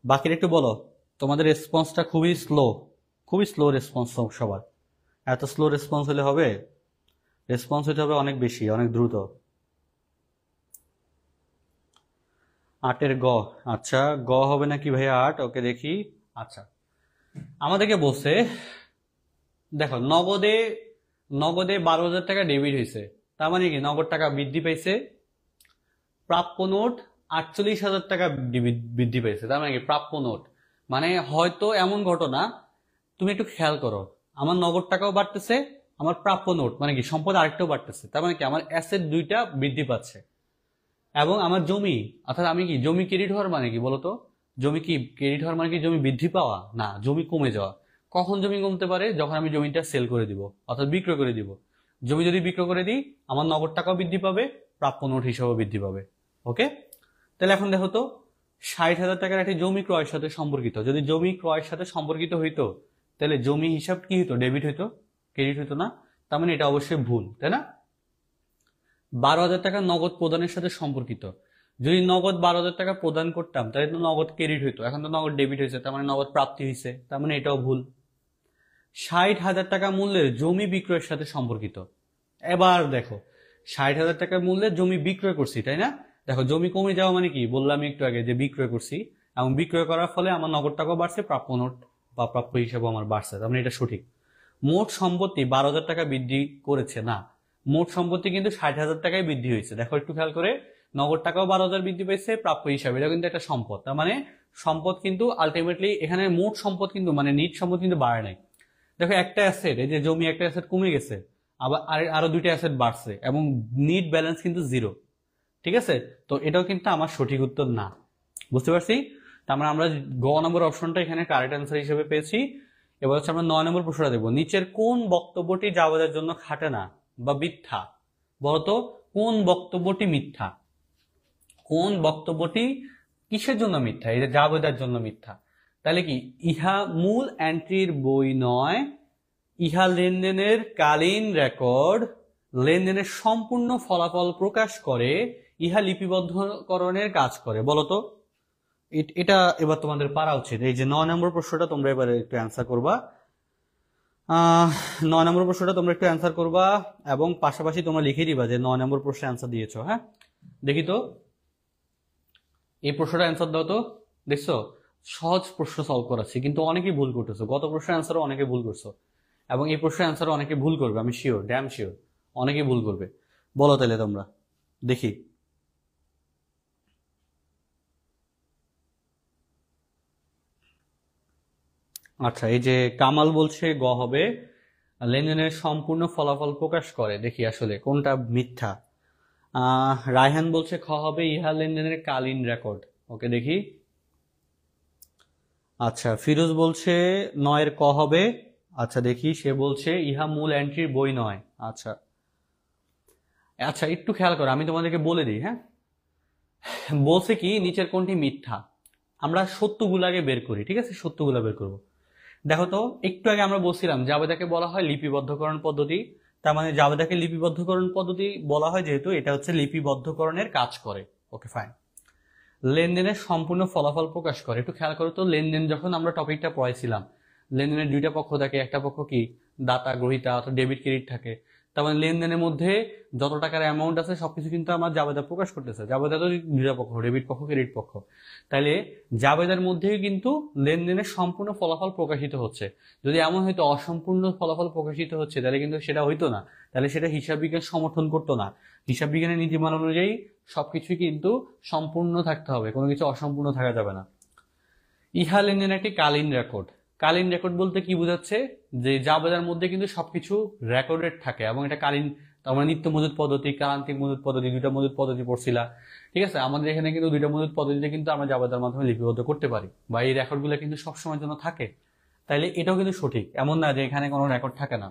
বাকিটা একটু বলো। তোমাদের রেসপন্সটা খুবই স্লো রেসপন্স সবার। এত স্লো রেসপন্স হলে হবে? রেসপন্স হতে হবে অনেক বেশি, অনেক দ্রুত। আটের গ, আচ্ছা গ হবে নাকি ভাইয়া 8? ওকে দেখি। আচ্ছা, আমাদেরকে বলছে দেখো, নগদে নগদে 12,000 টাকা ডেবিট হয়েছে, তার মানে কি নগদ টাকা বৃদ্ধি পাইছে। প্রাপ্য নোট 48,000 টাকা বৃদ্ধি পাইছে, তার মানে কি প্রাপ্য নোট, মানে হয়তো এমন ঘটনা, তুমি একটু খেয়াল করো, আমার নগদ টাকাও বাড়তেছে, আমার প্রাপ্য নোট মানে কি সম্পদ আরেকটাও বাড়তেছে, তার মানে কি আমার অ্যাসেট দুইটা বৃদ্ধি পাচ্ছে। এবং আমার জমি, অর্থাৎ আমি কি জমি ক্রেডিট হওয়ার মানে কি বলতো? জমি কি ক্রেডিট হওয়ার মানে কি জমি বৃদ্ধি পাওয়া না, জমি কমে যাওয়া। কখন জমি কমতে পারে? যখন আমি জমিটা সেল করে দিব, অর্থাৎ বিক্রয় করে দিব। জমি যদি বিক্রয় করে দিই, আমার নগদ টাকাও বৃদ্ধি পাবে, প্রাপ্য নোট হিসাবেও বৃদ্ধি পাবে। ওকে, তাহলে এখন দেখো তো, 60,000 টাকার একটি জমি ক্রয়ের সাথে সম্পর্কিত, যদি জমি ক্রয়ের সাথে সম্পর্কিত হইতো, তাহলে জমি হিসাব কি হইতো? ডেবিট হইতো, ক্রেডিট হইতো না। তার মানে এটা অবশ্যই ভুল, তাই না? 12,000 টাকা নগদ প্রদানের সাথে সম্পর্কিত, যদি নগদ 12,000 টাকা প্রদান করতাম তাহলে তো নগদ ক্রেডিট হইতো, এখন তো নগদ ডেবিট হয়েছে, তার মানে নগদ প্রাপ্তি হয়েছে, তার মানে এটাও ভুল। 60,000 টাকা মূল্যের জমি বিক্রয়ের সাথে সম্পর্কিত, এবার দেখো 60,000 টাকা মূল্যের জমি বিক্রয় করছি, তাই না? দেখো জমি কমে যাওয়া মানে কি বললাম একটু আগে, যে বিক্রয় করছি, এবং বিক্রয় করার ফলে আমার নগদ টাকাও বাড়ছে, প্রাপ্য নোট বা প্রাপ্য হিসাবে আমার বাড়ছে, তার মানে এটা সঠিক। মোট সম্পত্তি 12,000 টাকা বৃদ্ধি করেছে না, মোট সম্পত্তি কিন্তু 60,000 টাকায় বৃদ্ধি হয়েছে। দেখো একটু খেয়াল করে, নগদ টাকাও 12,000 বৃদ্ধি পেয়েছে, প্রাপ্য হিসাবে, এটা কিন্তু একটা সম্পদ, তার মানে সম্পদ কিন্তু আলটিমেটলি এখানে মোট সম্পদ কিন্তু মানে নিট সম্পদ কিন্তু বাড়ে নাই। দেখো একটা অ্যাসেট, এই যে জমি, একটা অ্যাসেট কমে গেছে, আবার আরো দুইটা অ্যাসেট বাড়ছে, এবং নিট ব্যালেন্স কিন্তু 0। ঠিক আছে, তো এটাও কিন্তু আমার সঠিক উত্তর না, বুঝতে পারছি? তার মানে আমরা গ নম্বর অপশনটা এখানে কারেক্ট অ্যান্সার হিসেবে পেয়েছি। এবার হচ্ছে আমরা 9 নম্বর প্রশ্নটা দেবো। নিচের কোন বক্তব্যটি জাবেদার জন্য খাটে না বা মিথ্যা? বলতো কোন বক্তব্যটি মিথ্যা? কোন বক্তব্যটি কিসের জন্য মিথ্যা? এই যে জাবেদার জন্য মিথ্যা। তাহলে কি, ইহা মূল এন্ট্রির বই নয়, ইহা লেনদেনের কালীন রেকর্ড, লেনদেনের সম্পূর্ণ ফলাফল প্রকাশ করে, ইহা লিপিবদ্ধকরণের কাজ করে। বলতো এটা এবার তোমাদের পারা উচিত। এই যে 9 নম্বর প্রশ্নটা তোমরা এবারে একটু অ্যান্সার করবা। আহ 9 নম্বর প্রশ্নটা তোমরা একটু অ্যান্সার করবা এবং পাশাপাশি তোমরা লিখে দিবা যে 9 নম্বর প্রশ্নে অ্যান্সার দিয়েছো। হ্যাঁ, দেখি তো এই প্রশ্নটা অ্যান্সার দাও তো। দেখছো, সহজ প্রশ্ন সলভ করাচ্ছি কিন্তু অনেকেই ভুল করতেছো। গত প্রশ্নের অ্যান্সারও অনেকে ভুল করছো এবং এই প্রশ্নের অ্যান্সারও অনেকে ভুল করবে, আমি শিওর, ড্যাম শিওর অনেকেই ভুল করবে। বলো তাহলে তোমরা, দেখি। আচ্ছা, এই যে কামাল বলছে গ হবে, লেনদেনের সম্পূর্ণ ফলাফল প্রকাশ করে। দেখি আসলে কোনটা মিথ্যা। রায়হান বলছে খ হবে, ইহা লেনদেনের কালীন রেকর্ড। ওকে, দেখি। আচ্ছা, ফিরোজ বলছে 9 ক হবে। আচ্ছা দেখি, সে বলছে ইহা মূল এন্ট্রির বই নয়। আচ্ছা আচ্ছা, একটু খেয়াল করো, আমি তোমাদেরকে বলে দিই। হ্যাঁ, বলছে কি নিচের কোনটি মিথ্যা। আমরা সত্যগুলো আগে বের করি, ঠিক আছে? সত্যগুলো বের করব। দেখো তো, একটু আগে আমরা বলছিলাম জাবেদাকে বলা হয় লিপিবদ্ধকরণ পদ্ধতি। তার মানে জাবেদাকে লিপিবদ্ধকরণ পদ্ধতি বলা হয় যেহেতু এটা হচ্ছে লিপিবদ্ধকরণের কাজ করে। ওকে, ফাইন। লেনদেনের সম্পূর্ণ ফলাফল প্রকাশ করে। একটু খেয়াল করো তো, লেনদেন যখন আমরা টপিকটা পড়াইছিলাম, লেনদেনের দুইটা পক্ষ থাকে। একটা পক্ষ কি দাতা গ্রহীতা অর্থাৎ ডেবিট ক্রেডিট থাকে। তার মানে লেনদেনের মধ্যে যত টাকার অ্যামাউন্ট আছে সবকিছু কিন্তু আমার জাবেদা প্রকাশ করতেছে। জাবেদা তো দুইটা পক্ষ, ডেবিট পক্ষ ক্রেডিট পক্ষ। তাইলে জাবেদার মধ্যেই কিন্তু লেনদেনের সম্পূর্ণ ফলাফল প্রকাশিত হচ্ছে। যদি এমন হয়তো অসম্পূর্ণ ফলাফল প্রকাশিত হচ্ছে তাহলে কিন্তু সেটা হইতো না, তাহলে সেটা হিসাব বিজ্ঞান সমর্থন করতো না। হিসাব বিজ্ঞানের নীতিমালা অনুযায়ী সবকিছুই কিন্তু সম্পূর্ণ থাকতে হবে, কোনো কিছু অসম্পূর্ণ থাকা যাবে না। ইহা লেনদেন একটি কালীন রেকর্ড। কালীন রেকর্ড বলতে কি বোঝাচ্ছে, যে জাবেদার মধ্যে কিন্তু সবকিছু রেকর্ডেড থাকে এবং এটা কালীন। আমরা নিত্য মজুদ পদ্ধতি, কালান্তিক মজুদ পদ্ধতি, দুইটা মজুদ পদ্ধতি পড়ছিলা, ঠিক আছে? আমাদের এখানে কিন্তু দুইটা মজুদ পদ্ধতিতে কিন্তু আমরা জাবেদার মাধ্যমে লিপিবদ্ধ করতে পারি, বা এই রেকর্ডগুলো কিন্তু সবসময়ের জন্য থাকে। তাইলে এটাও কিন্তু সঠিক, এমন না যে এখানে কোনো রেকর্ড থাকে না।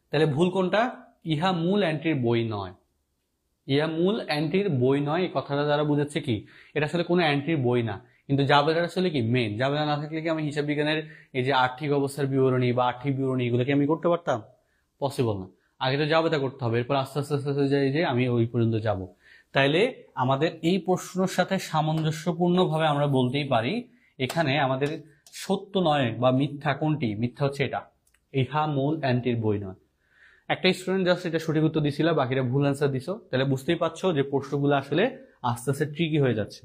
তাহলে ভুল কোনটা? ইহা মূল এন্ট্রির বই নয়। ইহা মূল এন্ট্রির বই নয়, এই কথাটা যারা বুঝাচ্ছে কি এটা আসলে কোনো এন্ট্রির বই না। কিন্তু জাবেদা আসলে কি মেন। জাবেদা না থাকলে কি আমি হিসাব বিজ্ঞানের এই যে আর্থিক অবস্থার বিবরণী বা আর্থিক বিবরণী এগুলো কি আমি করতে পারতাম? পসিবল না। আগে তো জাবেদা করতে হবে, এরপর আস্তে আস্তে আস্তে আস্তে যাই যে আমি ওই পর্যন্ত যাব। তাইলে আমাদের এই প্রশ্নের সাথে সামঞ্জস্যপূর্ণভাবে আমরা বলতেই পারি এখানে আমাদের সত্য নয় বা মিথ্যা কোনটি? মিথ্যা হচ্ছে এটা, ইহা মূল এন্ট্রির বই নয়। একটা স্টুডেন্ট জাস্ট এটা সঠিক উত্তর দিছিল, বাকিরা ভুল অ্যান্সার দিছো। তাহলে বুঝতেই পারছো যে প্রশ্নগুলো আসলে আস্তে আস্তে ট্রিকি হয়ে যাচ্ছে।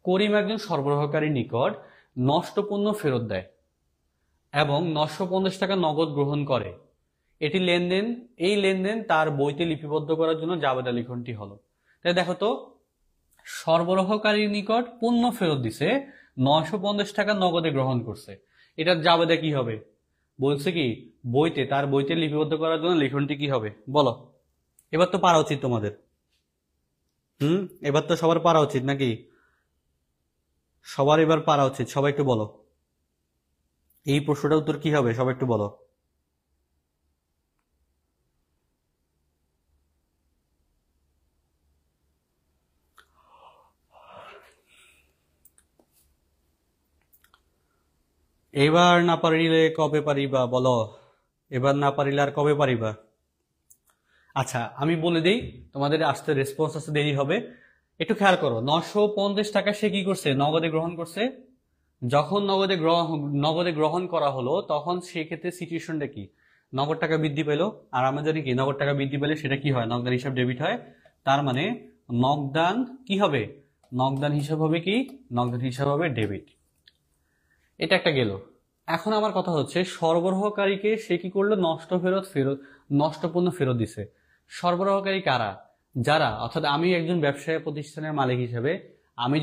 করিম একজন সরবরাহকারীর নিকট নষ্ট পণ্য ফেরত দেয় এবং 950 টাকা নগদ গ্রহণ করে। এটি লেনদেন। এই লেনদেন তার বইতে লিপিবদ্ধ করার জন্য জাবেদা লিখনটি হলো। তাই দেখো তো, সরবরাহকারীর নিকট পণ্য ফেরত দিছে, 950 টাকা নগদে গ্রহণ করছে। এটার জাবেদা কি হবে? বলছে কি বইতে, তার বইতে লিপিবদ্ধ করার জন্য লিখনটি কি হবে বলো। এবার তো পারা উচিত তোমাদের। এবার তো সবার পারা উচিত নাকি? সবার এবার পারা উচিত, সবাই একটু বলো এই প্রশ্নটার উত্তর কি হবে, সবাই একটু বলো। এবার না পারিলে কবে পারিবা বলো। এবার না পারিলে আর কবে পারিবা? আচ্ছা, আমি বলে দিই, তোমাদের আসতে রেসপন্স আসতে দেরি হবে। একটু খেয়াল করো, 950 টাকা সে কি করছে? নগদে গ্রহণ করছে। যখন নগদে গ্রহণ করা হলো তখন সেক্ষেত্রে সিচুয়েশনটা কি? নগদ টাকা বৃদ্ধি পেলো। আর আমরা জানি কি নগদ টাকা বৃদ্ধি পেলে সেটা কি হয়? নগদান হিসাব ডেবিট হয়। তার মানে নগদান কি হবে? নগদান হিসাব হবে কি? নগদান হিসাব হবে ডেবিট। এটা একটা গেল। এখন আমার কথা হচ্ছে সরবরাহকারীকে সে কি করলো? নষ্ট পণ্য ফেরত দিছে। সরবরাহকারী কারা? যারা, অর্থাৎ আমি একজন ব্যবসায়ী প্রতিষ্ঠানের মালিক হিসেবে আমি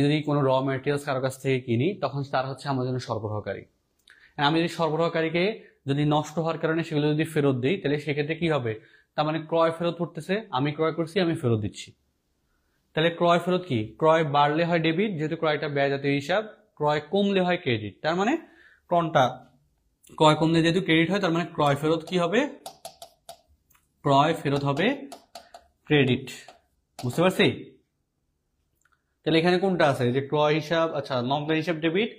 যদি কোনো র ম্যাটেরিয়ালস কারো কাছ থেকে কিনি তখন তার হচ্ছে আমার জন্য সরবরাহকারী। আমি যদি সরবরাহকারীকে যদি নষ্ট হওয়ার কারণে সেগুলো যদি ফেরত দিই তাহলে সেক্ষেত্রে কি হবে? তার মানে ক্রয় ফেরত পড়তেছে, আমি ক্রয় করছি, আমি ফেরত দিচ্ছি। তাহলে ক্রয় ফেরত কি? ক্রয় বাড়লে হয় ডেবিট, যেহেতু ক্রয়টা ব্যয় জাতীয় হিসাব। ক্রয় কমলে হয় ক্রেডিট। তার মানে ক্রয় কমলে যেহেতু ক্রেডিট হয়, তার মানে ক্রয় ফেরত কি হবে? ক্রয় ফেরত হবে ক্রেডিট। বুঝতে পারছি? তাহলে এখানে কোনটা আছে? যে ক্রয় হিসাব, আচ্ছা নগদান হিসাব ডেবিট,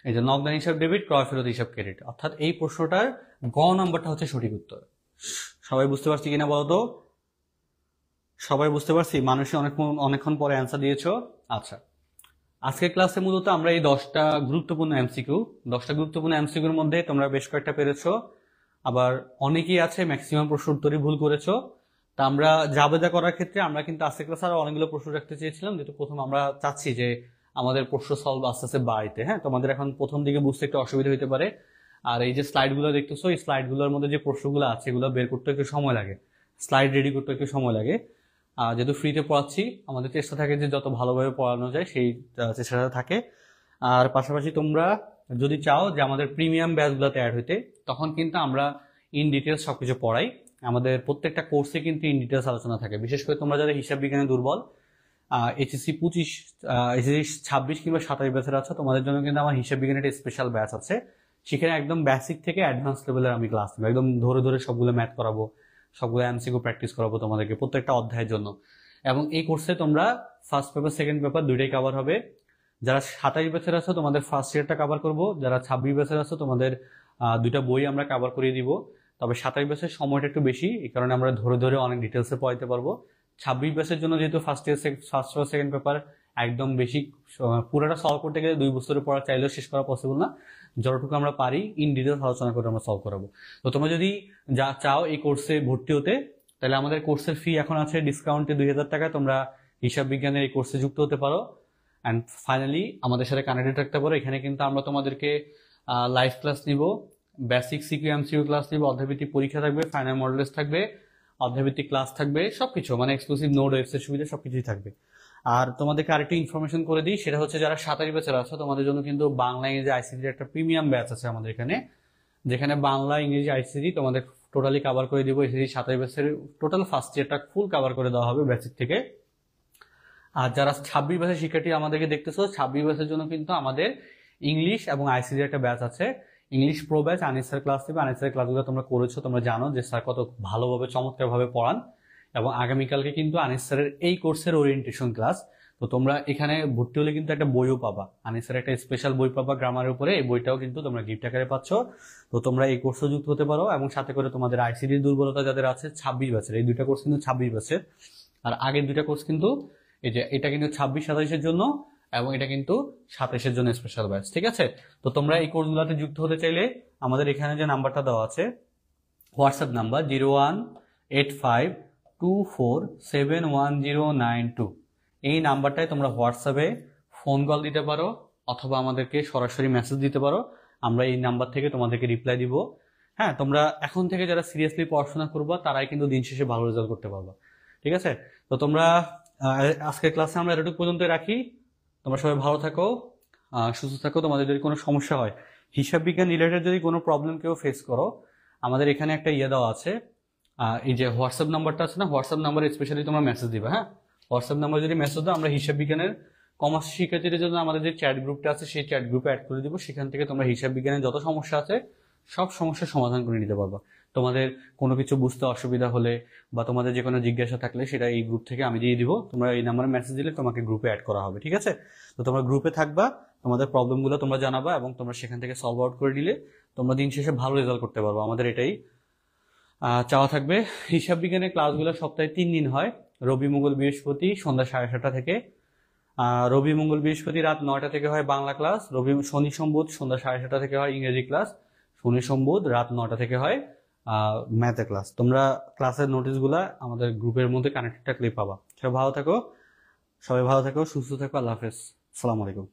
এই যে নগদান হিসাব ডেবিট, ক্রয় ফেরত হিসাব ক্রেডিট। অর্থাৎ এই প্রশ্নটার গ নাম্বারটা হচ্ছে সঠিক উত্তর। সবাই বুঝতে পারছি কিনা বলতো? সবাই বুঝতে পারছি? মানুষে অনেকক্ষণ পরে অ্যান্সার দিয়েছো। আচ্ছা, আজকের ক্লাসে মূলত আমরা এই 10টা গুরুত্বপূর্ণ এমসিকিউর মধ্যে তোমরা বেশ কয়েকটা পেরেছো, আবার অনেকেই আছে ম্যাক্সিমাম প্রশ্ন উত্তরই ভুল করেছো। তা আমরা জাবেদা করার ক্ষেত্রে আমরা কিন্তু আজকের ক্লাসে আরো অনেকগুলো প্রশ্ন রাখতে চেয়েছিলাম, যেহেতু প্রথম আমরা চাচ্ছি যে আমাদের প্রশ্ন সলভ আস্তে আস্তে বাড়িতে। হ্যাঁ, তোমাদের এখন প্রথম দিকে বুঝতে একটু অসুবিধা হতে পারে। আর এই যে স্লাইডগুলো দেখতেছো, এই স্লাইডগুলোর মধ্যে যে প্রশ্নগুলো আছে এগুলো বের করতে একটু সময় লাগে, স্লাইড রেডি করতে একটু সময় লাগে। যেহেতু ফ্রিতে পড়াচ্ছি, আমাদের চেষ্টা থাকে যে যত ভালোভাবে পড়ানো যায় সেই চেষ্টাটা থাকে। আর পাশাপাশি তোমরা যদি চাও যে আমাদের প্রিমিয়াম ব্যাচগুলোতে অ্যাড হইতে, তখন কিন্তু আমরা ইন ডিটেলস সবকিছু পড়াই। আমাদের প্রত্যেকটা কোর্সে কিন্তু ইন ডিটেলস আলোচনা থাকে। বিশেষ করে তোমরা যারা হিসাব বিজ্ঞানে দুর্বল, এইচএসসি 25, এইচএসসি 26 কিংবা 27 ব্যাচের আছো, তোমাদের জন্য কিন্তু আমার হিসাব বিজ্ঞানের একটা স্পেশাল ব্যাচ আছে। সেখানে একদম বেসিক থেকে অ্যাডভান্স লেভেলের আমি ক্লাস নেবো, একদম ধরে ধরে সবগুলো ম্যাথ করাবো, সবগুলো এমসিকিউ প্র্যাকটিস করাবো তোমাদেরকে প্রত্যেকটা অধ্যায়ের জন্য। এবং এই কোর্সে তোমরা ফার্স্ট পেপার সেকেন্ড পেপার দুইটাই কভার হবে। যারা 27 ব্যাচের আছো তোমাদের ফার্স্ট ইয়ারটা কভার করবো, যারা 26 ব্যাচের আছো তোমাদের দুইটা বই আমরা কভার করিয়ে দিব। তবে 27 ব্যাচের সময়টা একটু বেশি, এই কারণে আমরা ধরে ধরে অনেক ডিটেলসে পড়াইতে পারবো। 26 ব্যাচের জন্য যেহেতু ফার্স্ট পেপার সেকেন্ড পেপার একদম বেশি, পুরোটা সলভ করতে গেলে 2 বছরের পড়া চাইলেও শেষ করা পসিবল না। যতটুকু আমরা পারি ইন ডিটেলস আলোচনা করে আমরা সলভ করাবো। তো তোমরা যদি যা চাও এই কোর্সে ভর্তি হতে, তাহলে আমাদের কোর্সের ফি এখন আছে ডিসকাউন্টে 2000 টাকা। তোমরা হিসাব বিজ্ঞানের এই কোর্সে যুক্ত হতে পারো অ্যান্ড ফাইনালি আমাদের সাথে কানেক্টেড থাকতে পারো। এখানে কিন্তু আমরা তোমাদেরকে লাইভ ক্লাস নিব, বেসিক সিকিউ এমসিকিউ ক্লাস নিব, অধ্যায়ভিত্তিক পরীক্ষা থাকবে, ফাইনাল মডেল টেস্ট থাকবে, অধ্যায়ভিত্তিক ক্লাস থাকবে, সবকিছু মানে এক্সক্লুসিভ নোট, ওয়েবসাইট সুবিধা সবকিছুই থাকবে। আর তোমাদেরকে আরেকটা ইনফরমেশন করে দিই, সেটা হচ্ছে যারা 27 ব্যাচের আছো তোমাদের জন্য কিন্তু বাংলা ইংরেজি আইসিটির একটা প্রিমিয়াম ব্যাচ আছে আমাদের এখানে, যেখানে বাংলা ইংরেজি আইসিটি তোমাদের টোটালি কভার করে দিব। এসএসসি 27 ব্যাচের টোটাল ফার্স্ট ইয়ারটা ফুল কভার করে দেওয়া হবে বেসিক থেকে। আর যারা 26 ব্যাচের শিক্ষার্থী আমাদেরকে দেখতেছো, 26 ব্যাচের জন্য কিন্তু আমাদের ইংলিশ এবং আইসিটি একটা ব্যাচ আছে। English pro batch, Anis sir class দিবে। আনিস স্যার ক্লাসগুলো তোমরা করেছো, তোমরা জানো যে স্যার কত ভালোভাবে চমৎকারভাবে পড়ান। এবং আগামীকালকে কিন্তু আনিস স্যারের এই কোর্সের ওরিয়েন্টেশন ক্লাস। তো তোমরা এখানে ভর্তি হলে কিন্তু একটা বইও পাবা, আনিস স্যারের একটা স্পেশাল বই পাবা গ্রামারের উপরে। এই বইটাও কিন্তু তোমরা গিফট আকারে পাচ্ছ। তো তোমরা এই কোর্সে যুক্ত হতে পারো। এবং সাথে করে তোমাদের আইসিটির দুর্বলতা যাদের আছে 26 ব্যাচের, এই দুইটা কোর্স কিন্তু 26 ব্যাচের। আর আগের দুইটা কোর্স কিন্তু এই যে এটা কিন্তু 26-27-এর জন্য, এবং এটা কিন্তু 27-এর জন্য স্পেশাল ব্যাচ। ঠিক আছে, তো তোমরা এই কোর্সগুলোতে যুক্ত হতে চাইলে আমাদের এখানে যে নাম্বারটা দেওয়া আছে, হোয়াটসঅ্যাপ নাম্বার 018524711092, এই নাম্বারটায় তোমরা হোয়াটসঅ্যাপে ফোন কল দিতে পারো অথবা আমাদেরকে সরাসরি মেসেজ দিতে পারো। আমরা এই নাম্বার থেকে তোমাদেরকে রিপ্লাই দিব। হ্যাঁ, তোমরা এখন থেকে যারা সিরিয়াসলি পড়াশোনা করবা তারাই কিন্তু দিন শেষে ভালো রেজাল্ট করতে পারবা। ঠিক আছে, তো তোমরা আজকের ক্লাসে আমরা এতটুকু পর্যন্ত রাখি। তোমরা সবাই ভালো থাকো, সুস্থ থাকো। তোমাদের যদি কোনো সমস্যা হয়, হিসাব বিজ্ঞান রিলেটেড যদি কোনো প্রবলেম কেউ ফেস করো, আমাদের এখানে একটা দেওয়া আছে, এই যে হোয়াটসঅ্যাপ নাম্বারটা আছে না, হোয়াটসঅ্যাপ নাম্বারে স্পেশালি তোমরা মেসেজ দিবে। হ্যাঁ, হোয়াটসঅ্যাপ নাম্বার যদি মেসেজ দাও, আমরা হিসাব বিজ্ঞানের কমার্স শিক্ষার্থীদের জন্য আমাদের যে চ্যাট গ্রুপটা আছে সেই চ্যাট গ্রুপে অ্যাড করে দিব। সেখান থেকে তোমরা হিসাব বিজ্ঞানের যত সমস্যা আছে সব সমস্যার সমাধান করে নিতে পারবা। তোমাদের কোনো কিছু বুঝতে অসুবিধা হলে বা তোমাদের যে কোনো জিজ্ঞাসা থাকলে সেটা এই গ্রুপ থেকে আমি দিয়ে দিব। তোমরা এই নাম্বারে মেসেজ দিলে তোমাকে গ্রুপে অ্যাড করা হবে। ঠিক আছে, তো তোমরা গ্রুপে থাকবা, তোমাদের প্রবলেমগুলো তোমরা জানাবা এবং তোমরা সেখান থেকে সলভ আউট করে নিলে তোমরা দিন শেষে ভালো রেজাল্ট করতে পারবো। আমাদের এটাই চাওয়া থাকবে। হিসাব বিজ্ঞানের ক্লাসগুলো সপ্তাহে 3 দিন হয়, রবি মঙ্গল বৃহস্পতি সন্ধ্যা 7:30 থেকে। রবি মঙ্গল বৃহস্পতি রাত 9টা থেকে হয় বাংলা ক্লাস, শনি সম্বুধ সন্ধ্যা 7:30 থেকে হয় ইংরেজি ক্লাস, শনি সম্বুধ রাত 9টা থেকে হয় ম্যাথের ক্লাস। তোমরা ক্লাসের নোটিশগুলা আমাদের গ্রুপের মধ্যে কানেক্টেড থাকলেই পাবা। সবাই ভালো থাকো, সুস্থ থাকো। আল্লাহ হাফেজ, আসসালামু আলাইকুম।